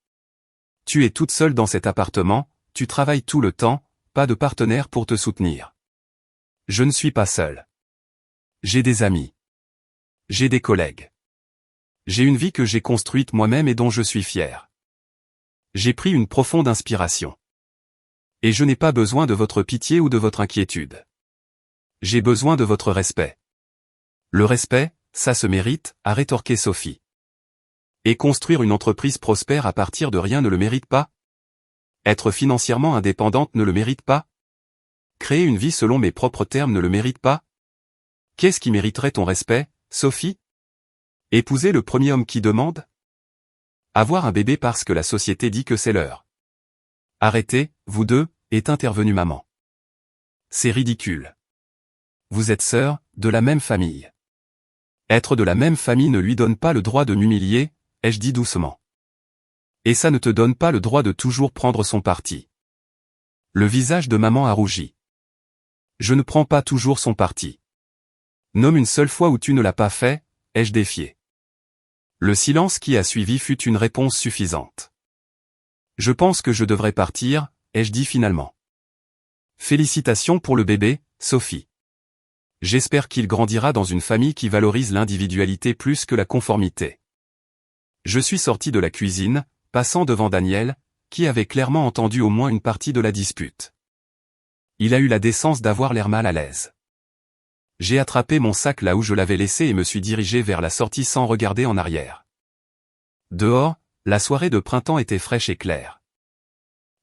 Tu es toute seule dans cet appartement, tu travailles tout le temps, pas de partenaire pour te soutenir. Je ne suis pas seule. J'ai des amis. J'ai des collègues. J'ai une vie que j'ai construite moi-même et dont je suis fier. J'ai pris une profonde inspiration. Et je n'ai pas besoin de votre pitié ou de votre inquiétude. J'ai besoin de votre respect. Le respect, ça se mérite, a rétorqué Sophie. Et construire une entreprise prospère à partir de rien ne le mérite pas? Être financièrement indépendante ne le mérite pas? Créer une vie selon mes propres termes ne le mérite pas? Qu'est-ce qui mériterait ton respect, Sophie? Épouser le premier homme qui demande? Avoir un bébé parce que la société dit que c'est l'heure. Arrêtez, vous deux, est intervenue maman. C'est ridicule. Vous êtes sœurs, de la même famille. Être de la même famille ne lui donne pas le droit de m'humilier, ai-je dit doucement. Et ça ne te donne pas le droit de toujours prendre son parti. Le visage de maman a rougi. Je ne prends pas toujours son parti. Nomme une seule fois où tu ne l'as pas fait, ai-je défié. Le silence qui a suivi fut une réponse suffisante. Je pense que je devrais partir, ai-je dit finalement. Félicitations pour le bébé, Sophie. J'espère qu'il grandira dans une famille qui valorise l'individualité plus que la conformité. Je suis sorti de la cuisine, passant devant Daniel, qui avait clairement entendu au moins une partie de la dispute. Il a eu la décence d'avoir l'air mal à l'aise. J'ai attrapé mon sac là où je l'avais laissé et me suis dirigé vers la sortie sans regarder en arrière. Dehors, la soirée de printemps était fraîche et claire.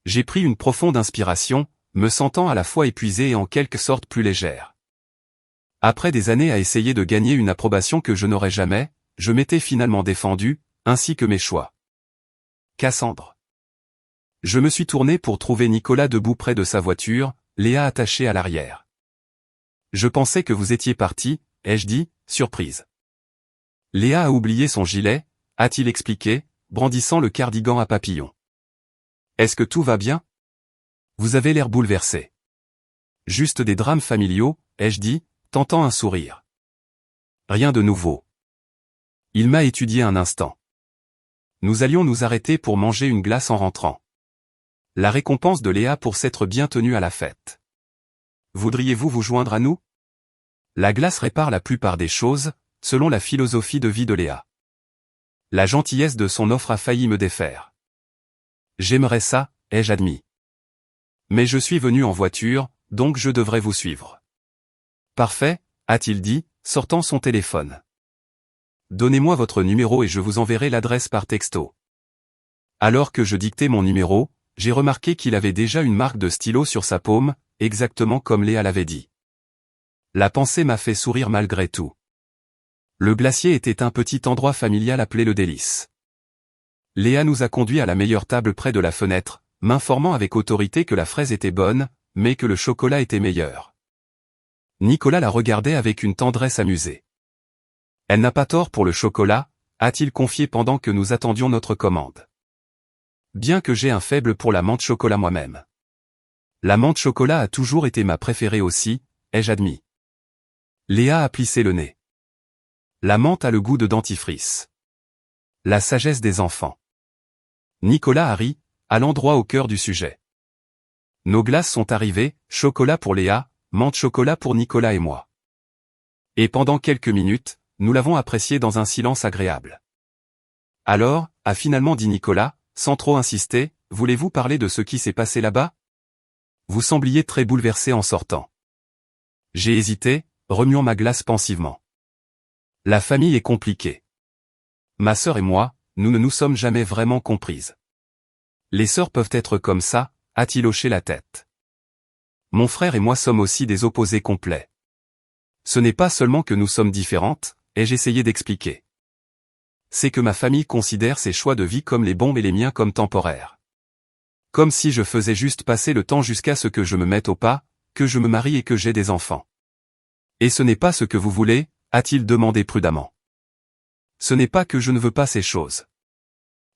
J'ai pris une profonde inspiration, me sentant à la fois épuisée et en quelque sorte plus légère. Après des années à essayer de gagner une approbation que je n'aurais jamais, je m'étais finalement défendu, ainsi que mes choix. Cassandre. Je me suis tourné pour trouver Nicolas debout près de sa voiture, Léa attachée à l'arrière. Je pensais que vous étiez parti, ai-je dit, surprise. Léa a oublié son gilet, a-t-il expliqué, brandissant le cardigan à papillons. Est-ce que tout va bien? Vous avez l'air bouleversé. Juste des drames familiaux, ai-je dit, tentant un sourire. Rien de nouveau. Il m'a étudié un instant. Nous allions nous arrêter pour manger une glace en rentrant. La récompense de Léa pour s'être bien tenue à la fête. Voudriez-vous vous joindre à nous? La glace répare la plupart des choses, selon la philosophie de vie de Léa. La gentillesse de son offre a failli me défaire. J'aimerais ça, ai-je admis. Mais je suis venu en voiture, donc je devrais vous suivre. Parfait, a-t-il dit, sortant son téléphone. Donnez-moi votre numéro et je vous enverrai l'adresse par texto. Alors que je dictais mon numéro, j'ai remarqué qu'il avait déjà une marque de stylo sur sa paume, exactement comme Léa l'avait dit. La pensée m'a fait sourire malgré tout. Le glacier était un petit endroit familial appelé le Délice. Léa nous a conduits à la meilleure table près de la fenêtre, m'informant avec autorité que la fraise était bonne, mais que le chocolat était meilleur. Nicolas la regardait avec une tendresse amusée. Elle n'a pas tort pour le chocolat, a-t-il confié pendant que nous attendions notre commande. Bien que j'ai un faible pour la menthe chocolat moi-même. La menthe chocolat a toujours été ma préférée aussi, ai-je admis. Léa a plissé le nez. La menthe a le goût de dentifrice. La sagesse des enfants. Nicolas a ri, allant droit au cœur du sujet. Nos glaces sont arrivées, chocolat pour Léa, menthe chocolat pour Nicolas et moi. Et pendant quelques minutes, nous l'avons apprécié dans un silence agréable. Alors, a finalement dit Nicolas, sans trop insister, voulez-vous parler de ce qui s'est passé là-bas? Vous sembliez très bouleversé en sortant. J'ai hésité, remuant ma glace pensivement. La famille est compliquée. Ma sœur et moi, nous ne nous sommes jamais vraiment comprises. Les sœurs peuvent être comme ça, a-t-il hoché la tête. Mon frère et moi sommes aussi des opposés complets. Ce n'est pas seulement que nous sommes différentes, ai-je essayé d'expliquer. C'est que ma famille considère ses choix de vie comme les bons et les miens comme temporaires. Comme si je faisais juste passer le temps jusqu'à ce que je me mette au pas, que je me marie et que j'ai des enfants. Et ce n'est pas ce que vous voulez, a-t-il demandé prudemment. Ce n'est pas que je ne veux pas ces choses.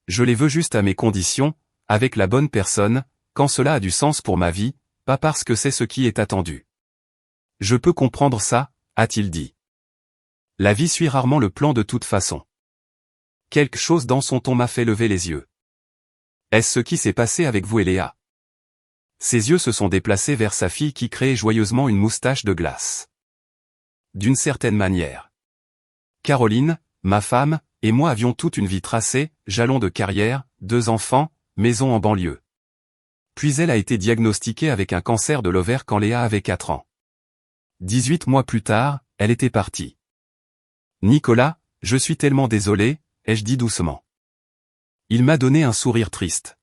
Je les veux juste à mes conditions, avec la bonne personne, quand cela a du sens pour ma vie, pas parce que c'est ce qui est attendu. Je peux comprendre ça, a-t-il dit. La vie suit rarement le plan de toute façon. Quelque chose dans son ton m'a fait lever les yeux. Est-ce ce qui s'est passé avec vous et Léa? Ses yeux se sont déplacés vers sa fille qui créait joyeusement une moustache de glace. D'une certaine manière. Caroline, ma femme, et moi avions toute une vie tracée, jalons de carrière, 2 enfants, maison en banlieue. Puis elle a été diagnostiquée avec un cancer de l'ovaire quand Léa avait 4 ans. 18 mois plus tard, elle était partie. Nicolas, je suis tellement désolé, ai-je dit doucement. Il m'a donné un sourire triste.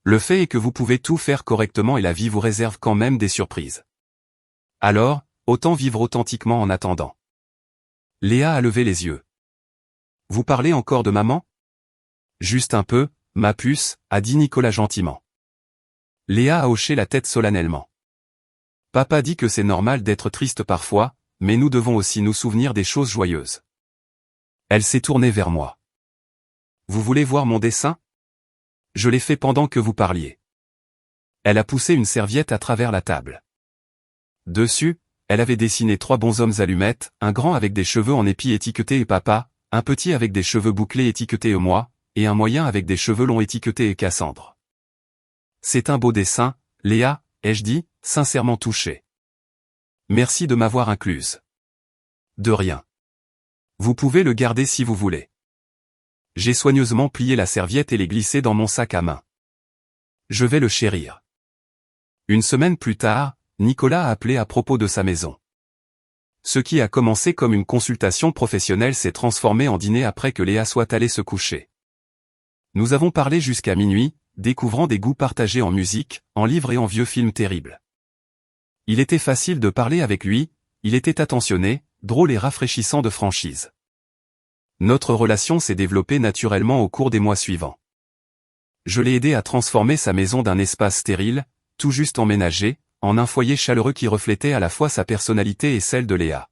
Le fait est que vous pouvez tout faire correctement et la vie vous réserve quand même des surprises. Alors, autant vivre authentiquement en attendant. Léa a levé les yeux. Vous parlez encore de maman? Juste un peu, ma puce, a dit Nicolas gentiment. Léa a hoché la tête solennellement. Papa dit que c'est normal d'être triste parfois, mais nous devons aussi nous souvenir des choses joyeuses. Elle s'est tournée vers moi. Vous voulez voir mon dessin? Je l'ai fait pendant que vous parliez. Elle a poussé une serviette à travers la table. Dessus, elle avait dessiné 3 bonshommes allumettes, un grand avec des cheveux en épi étiqueté et papa, un petit avec des cheveux bouclés étiqueté et moi, et un moyen avec des cheveux longs étiqueté et Cassandre. C'est un beau dessin, Léa, ai-je dit, sincèrement touché. Merci de m'avoir incluse. De rien. Vous pouvez le garder si vous voulez. J'ai soigneusement plié la serviette et l'ai glissée dans mon sac à main. Je vais le chérir. Une semaine plus tard, Nicolas a appelé à propos de sa maison. Ce qui a commencé comme une consultation professionnelle s'est transformé en dîner après que Léa soit allée se coucher. Nous avons parlé jusqu'à minuit, découvrant des goûts partagés en musique, en livres et en vieux films terribles. Il était facile de parler avec lui, il était attentionné, drôle et rafraîchissant de franchise. Notre relation s'est développée naturellement au cours des mois suivants. Je l'ai aidé à transformer sa maison d'un espace stérile, tout juste emménagé, en un foyer chaleureux qui reflétait à la fois sa personnalité et celle de Léa.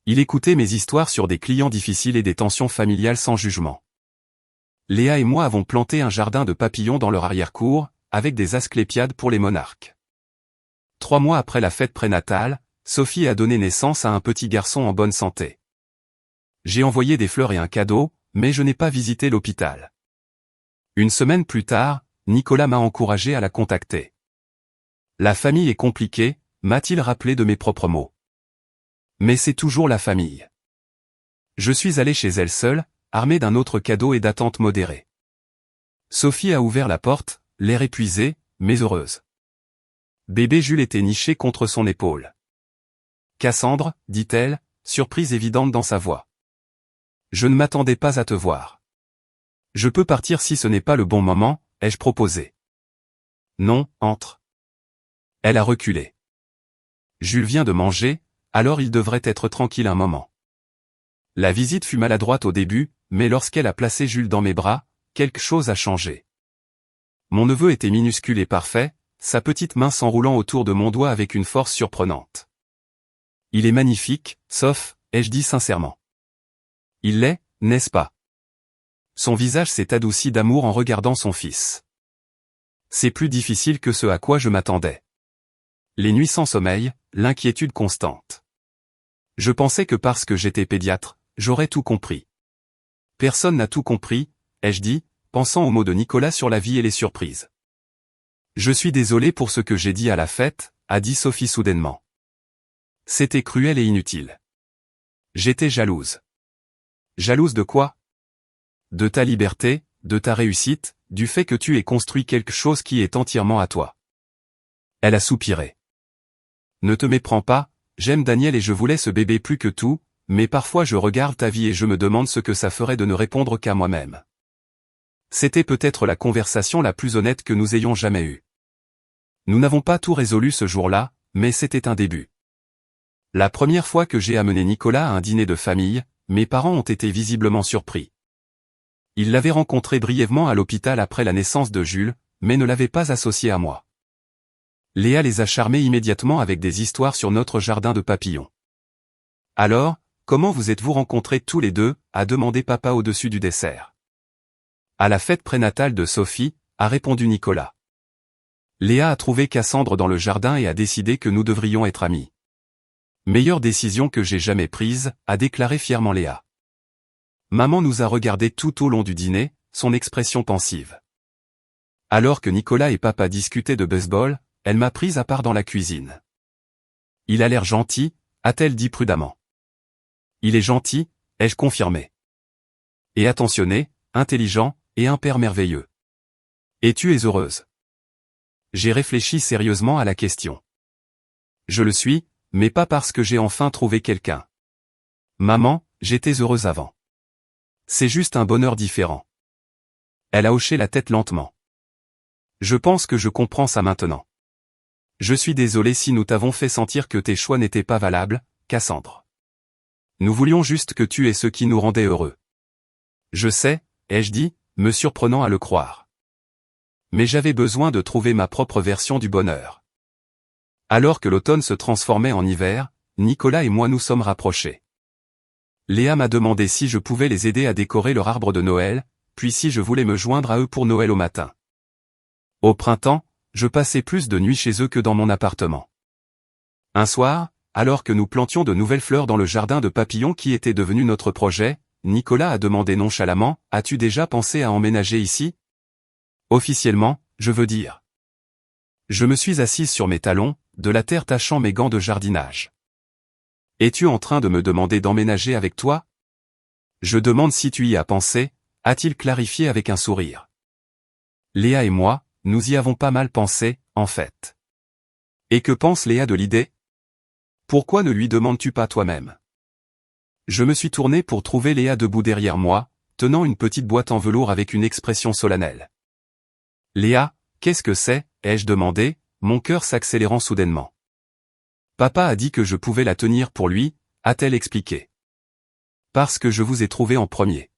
Il écoutait mes histoires sur des clients difficiles et des tensions familiales sans jugement. Léa et moi avons planté un jardin de papillons dans leur arrière-cour, avec des asclépiades pour les monarques. 3 mois après la fête prénatale, Sophie a donné naissance à un petit garçon en bonne santé. J'ai envoyé des fleurs et un cadeau, mais je n'ai pas visité l'hôpital. Une semaine plus tard, Nicolas m'a encouragé à la contacter. La famille est compliquée, m'a-t-il rappelé de mes propres mots. Mais c'est toujours la famille. Je suis allé chez elle seule, armé d'un autre cadeau et d'attente modérée. Sophie a ouvert la porte, l'air épuisé, mais heureuse. Bébé Jules était niché contre son épaule. Cassandre, dit-elle, surprise évidente dans sa voix. Je ne m'attendais pas à te voir. Je peux partir si ce n'est pas le bon moment, ai-je proposé. Non, entre. Elle a reculé. Jules vient de manger, alors il devrait être tranquille un moment. La visite fut maladroite au début, mais lorsqu'elle a placé Jules dans mes bras, quelque chose a changé. Mon neveu était minuscule et parfait, sa petite main s'enroulant autour de mon doigt avec une force surprenante. Il est magnifique, sauf, ai-je dit sincèrement. Il l'est, n'est-ce pas? Son visage s'est adouci d'amour en regardant son fils. C'est plus difficile que ce à quoi je m'attendais. Les nuits sans sommeil, l'inquiétude constante. Je pensais que parce que j'étais pédiatre, j'aurais tout compris. Personne n'a tout compris, ai-je dit, pensant aux mots de Nicolas sur la vie et les surprises. Je suis désolé pour ce que j'ai dit à la fête, a dit Sophie soudainement. C'était cruel et inutile. J'étais jalouse. Jalouse de quoi? De ta liberté, de ta réussite, du fait que tu aies construit quelque chose qui est entièrement à toi. Elle a soupiré. Ne te méprends pas, j'aime Daniel et je voulais ce bébé plus que tout, mais parfois je regarde ta vie et je me demande ce que ça ferait de ne répondre qu'à moi-même. C'était peut-être la conversation la plus honnête que nous ayons jamais eue. Nous n'avons pas tout résolu ce jour-là, mais c'était un début. La première fois que j'ai amené Nicolas à un dîner de famille, mes parents ont été visiblement surpris. Ils l'avaient rencontré brièvement à l'hôpital après la naissance de Jules, mais ne l'avaient pas associé à moi. Léa les a charmés immédiatement avec des histoires sur notre jardin de papillons. Alors, comment vous êtes-vous rencontrés tous les deux, a demandé papa au-dessus du dessert. À la fête prénatale de Sophie, a répondu Nicolas. Léa a trouvé Cassandre dans le jardin et a décidé que nous devrions être amis. Meilleure décision que j'ai jamais prise, a déclaré fièrement Léa. Maman nous a regardés tout au long du dîner, son expression pensive. Alors que Nicolas et papa discutaient de baseball, elle m'a prise à part dans la cuisine. Il a l'air gentil, a-t-elle dit prudemment. Il est gentil, ai-je confirmé. Et attentionné, intelligent, et un père merveilleux. Et tu es heureuse? J'ai réfléchi sérieusement à la question. Je le suis, mais pas parce que j'ai enfin trouvé quelqu'un. Maman, j'étais heureuse avant. C'est juste un bonheur différent. Elle a hoché la tête lentement. Je pense que je comprends ça maintenant. Je suis désolé si nous t'avons fait sentir que tes choix n'étaient pas valables, Cassandre. Nous voulions juste que tu aies ce qui nous rendait heureux. Je sais, ai-je dit, me surprenant à le croire. Mais j'avais besoin de trouver ma propre version du bonheur. Alors que l'automne se transformait en hiver, Nicolas et moi nous sommes rapprochés. Léa m'a demandé si je pouvais les aider à décorer leur arbre de Noël, puis si je voulais me joindre à eux pour Noël au matin. Au printemps, je passais plus de nuits chez eux que dans mon appartement. Un soir, alors que nous plantions de nouvelles fleurs dans le jardin de papillons qui était devenu notre projet, Nicolas a demandé nonchalamment, « As-tu déjà pensé à emménager ici ?» Officiellement, je veux dire. Je me suis assise sur mes talons, de la terre tachant mes gants de jardinage. Es-tu en train de me demander d'emménager avec toi? Je demande si tu y as pensé, a-t-il clarifié avec un sourire. Léa et moi, nous y avons pas mal pensé, en fait. Et que pense Léa de l'idée? Pourquoi ne lui demandes-tu pas toi-même? Je me suis tourné pour trouver Léa debout derrière moi, tenant une petite boîte en velours avec une expression solennelle. Léa, qu'est-ce que c'est, ai-je demandé, mon cœur s'accélérant soudainement. Papa a dit que je pouvais la tenir pour lui, a-t-elle expliqué. Parce que je vous ai trouvé en premier.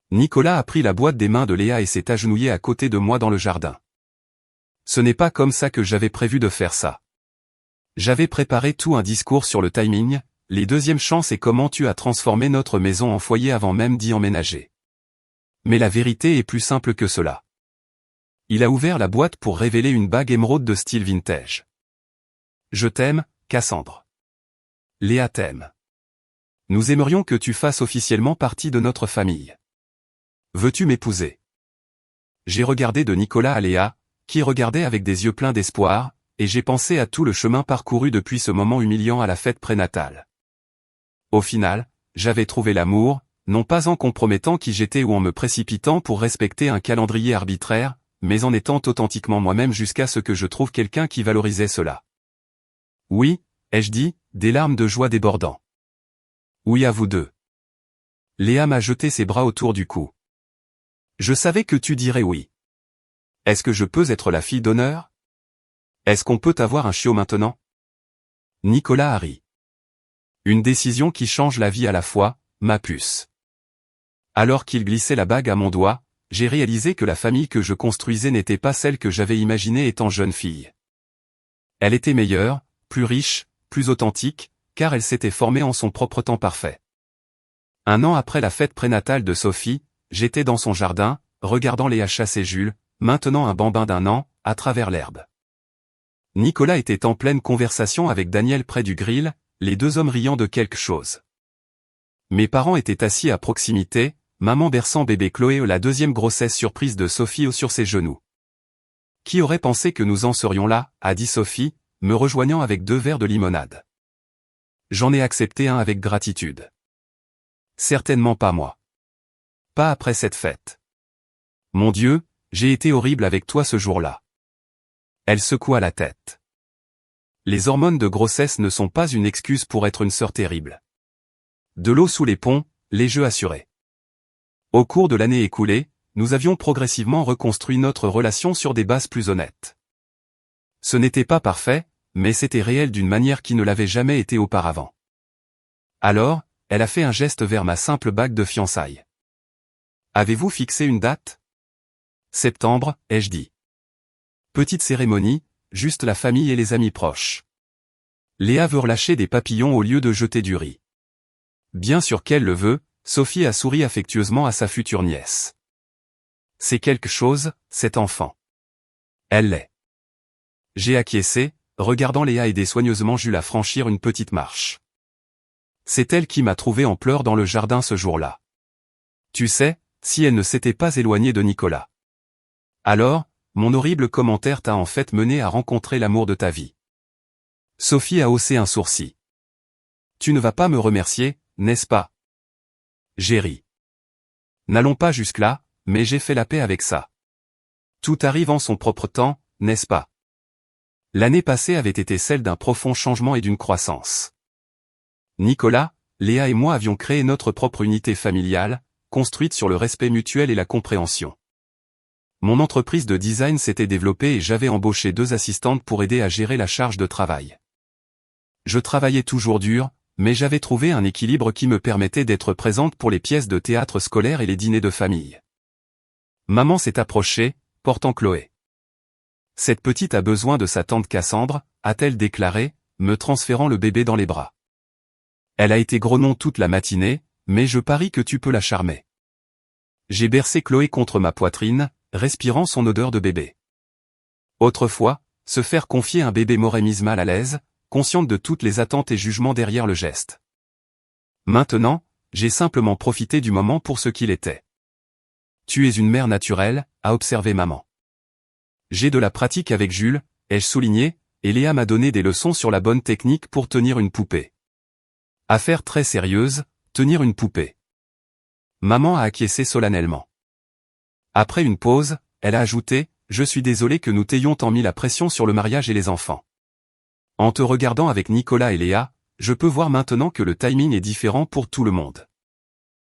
Nicolas a pris la boîte des mains de Léa et s'est agenouillé à côté de moi dans le jardin. Ce n'est pas comme ça que j'avais prévu de faire ça. J'avais préparé tout un discours sur le timing, les deuxièmes chances et comment tu as transformé notre maison en foyer avant même d'y emménager. Mais la vérité est plus simple que cela. Il a ouvert la boîte pour révéler une bague émeraude de style vintage. Je t'aime, Cassandre. Léa t'aime. Nous aimerions que tu fasses officiellement partie de notre famille. Veux-tu m'épouser? J'ai regardé de Nicolas à Léa, qui regardait avec des yeux pleins d'espoir, et j'ai pensé à tout le chemin parcouru depuis ce moment humiliant à la fête prénatale. Au final, j'avais trouvé l'amour, non pas en compromettant qui j'étais ou en me précipitant pour respecter un calendrier arbitraire, mais en étant authentiquement moi-même jusqu'à ce que je trouve quelqu'un qui valorisait cela. Oui, ai-je dit, des larmes de joie débordant. Oui à vous deux. Léa m'a jeté ses bras autour du cou. Je savais que tu dirais oui. Est-ce que je peux être la fille d'honneur? Est-ce qu'on peut avoir un chiot maintenant? Nicolas a ri. Une décision qui change la vie à la fois, ma puce. Alors qu'il glissait la bague à mon doigt, j'ai réalisé que la famille que je construisais n'était pas celle que j'avais imaginée étant jeune fille. Elle était meilleure, plus riche, plus authentique, car elle s'était formée en son propre temps parfait. Un an après la fête prénatale de Sophie, j'étais dans son jardin, regardant Léa chasser Jules, maintenant un bambin d'1 an, à travers l'herbe. Nicolas était en pleine conversation avec Daniel près du grill, les deux hommes riant de quelque chose. Mes parents étaient assis à proximité, maman berçant bébé Chloé, la deuxième grossesse surprise de Sophie sur ses genoux. Qui aurait pensé que nous en serions là, a dit Sophie, me rejoignant avec 2 verres de limonade. J'en ai accepté un avec gratitude. Certainement pas moi. Pas après cette fête. Mon Dieu, j'ai été horrible avec toi ce jour-là. Elle secoua la tête. Les hormones de grossesse ne sont pas une excuse pour être une sœur terrible. De l'eau sous les ponts, les jeux assurés. Au cours de l'année écoulée, nous avions progressivement reconstruit notre relation sur des bases plus honnêtes. Ce n'était pas parfait, mais c'était réel d'une manière qui ne l'avait jamais été auparavant. Alors, elle a fait un geste vers ma simple bague de fiançailles. Avez-vous fixé une date? Septembre, ai-je dit. Petite cérémonie, juste la famille et les amis proches. Léa veut relâcher des papillons au lieu de jeter du riz. Bien sûr qu'elle le veut, Sophie a souri affectueusement à sa future nièce. C'est quelque chose, cet enfant. Elle l'est. J'ai acquiescé, regardant Léa aider soigneusement Jules à franchir une petite marche. C'est elle qui m'a trouvé en pleurs dans le jardin ce jour-là. Tu sais, si elle ne s'était pas éloignée de Nicolas. Alors, mon horrible commentaire t'a en fait mené à rencontrer l'amour de ta vie. Sophie a haussé un sourcil. Tu ne vas pas me remercier, n'est-ce pas? J'ai ri. N'allons pas jusque-là, mais j'ai fait la paix avec ça. Tout arrive en son propre temps, n'est-ce pas? L'année passée avait été celle d'un profond changement et d'une croissance. Nicolas, Léa et moi avions créé notre propre unité familiale, construite sur le respect mutuel et la compréhension. Mon entreprise de design s'était développée et j'avais embauché 2 assistantes pour aider à gérer la charge de travail. Je travaillais toujours dur, mais j'avais trouvé un équilibre qui me permettait d'être présente pour les pièces de théâtre scolaire et les dîners de famille. Maman s'est approchée, portant Chloé. Cette petite a besoin de sa tante Cassandre, a-t-elle déclaré, me transférant le bébé dans les bras. Elle a été grenon toute la matinée, mais je parie que tu peux la charmer. J'ai bercé Chloé contre ma poitrine, respirant son odeur de bébé. Autrefois, se faire confier un bébé m'aurait mise mal à l'aise, consciente de toutes les attentes et jugements derrière le geste. Maintenant, j'ai simplement profité du moment pour ce qu'il était. Tu es une mère naturelle, a observé maman. J'ai de la pratique avec Jules, ai-je souligné, et Léa m'a donné des leçons sur la bonne technique pour tenir une poupée. Affaire très sérieuse, tenir une poupée. Maman a acquiescé solennellement. Après une pause, elle a ajouté, je suis désolé que nous t'ayons tant mis la pression sur le mariage et les enfants. En te regardant avec Nicolas et Léa, je peux voir maintenant que le timing est différent pour tout le monde.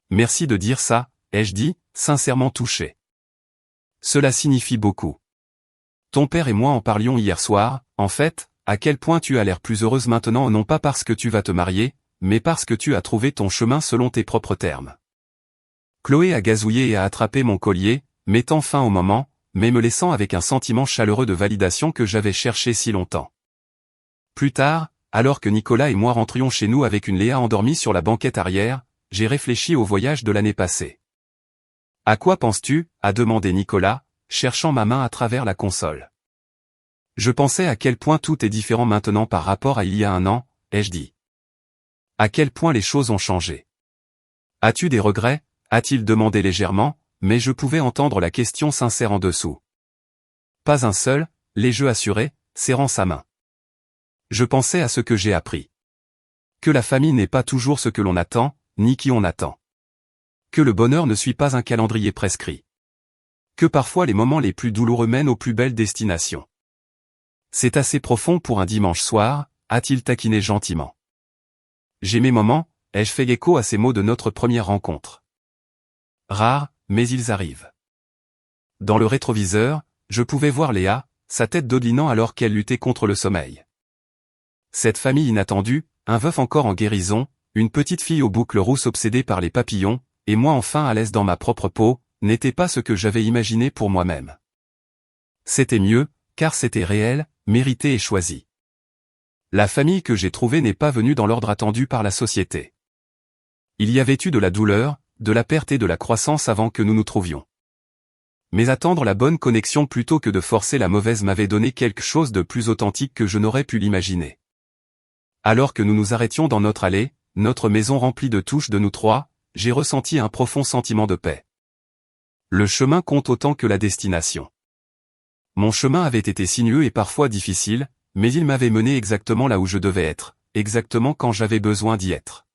Merci de dire ça, ai-je dit, sincèrement touché. Cela signifie beaucoup. Ton père et moi en parlions hier soir, en fait, à quel point tu as l'air plus heureuse maintenant non pas parce que tu vas te marier, mais parce que tu as trouvé ton chemin selon tes propres termes. Chloé a gazouillé et a attrapé mon collier, mettant fin au moment, mais me laissant avec un sentiment chaleureux de validation que j'avais cherché si longtemps. Plus tard, alors que Nicolas et moi rentrions chez nous avec une Léa endormie sur la banquette arrière, j'ai réfléchi au voyage de l'année passée. À quoi penses-tu? A demandé Nicolas, cherchant ma main à travers la console. Je pensais à quel point tout est différent maintenant par rapport à il y a un an, ai-je dit. À quel point les choses ont changé. As-tu des regrets? A-t-il demandé légèrement, mais je pouvais entendre la question sincère en dessous. Pas un seul, les jeux assurés, serrant sa main. Je pensais à ce que j'ai appris. Que la famille n'est pas toujours ce que l'on attend, ni qui on attend. Que le bonheur ne suit pas un calendrier prescrit. Que parfois les moments les plus douloureux mènent aux plus belles destinations. C'est assez profond pour un dimanche soir, a-t-il taquiné gentiment. J'ai mes moments, ai-je fait écho à ces mots de notre première rencontre. Rares, mais ils arrivent. Dans le rétroviseur, je pouvais voir Léa, sa tête dodelinant alors qu'elle luttait contre le sommeil. Cette famille inattendue, un veuf encore en guérison, une petite fille aux boucles rousses obsédée par les papillons, et moi enfin à l'aise dans ma propre peau, n'était pas ce que j'avais imaginé pour moi-même. C'était mieux, car c'était réel, mérité et choisi. La famille que j'ai trouvée n'est pas venue dans l'ordre attendu par la société. Il y avait eu de la douleur, de la perte et de la croissance avant que nous nous trouvions. Mais attendre la bonne connexion plutôt que de forcer la mauvaise m'avait donné quelque chose de plus authentique que je n'aurais pu l'imaginer. Alors que nous nous arrêtions dans notre allée, notre maison remplie de touches de nous trois, j'ai ressenti un profond sentiment de paix. Le chemin compte autant que la destination. Mon chemin avait été sinueux et parfois difficile, mais il m'avait mené exactement là où je devais être, exactement quand j'avais besoin d'y être.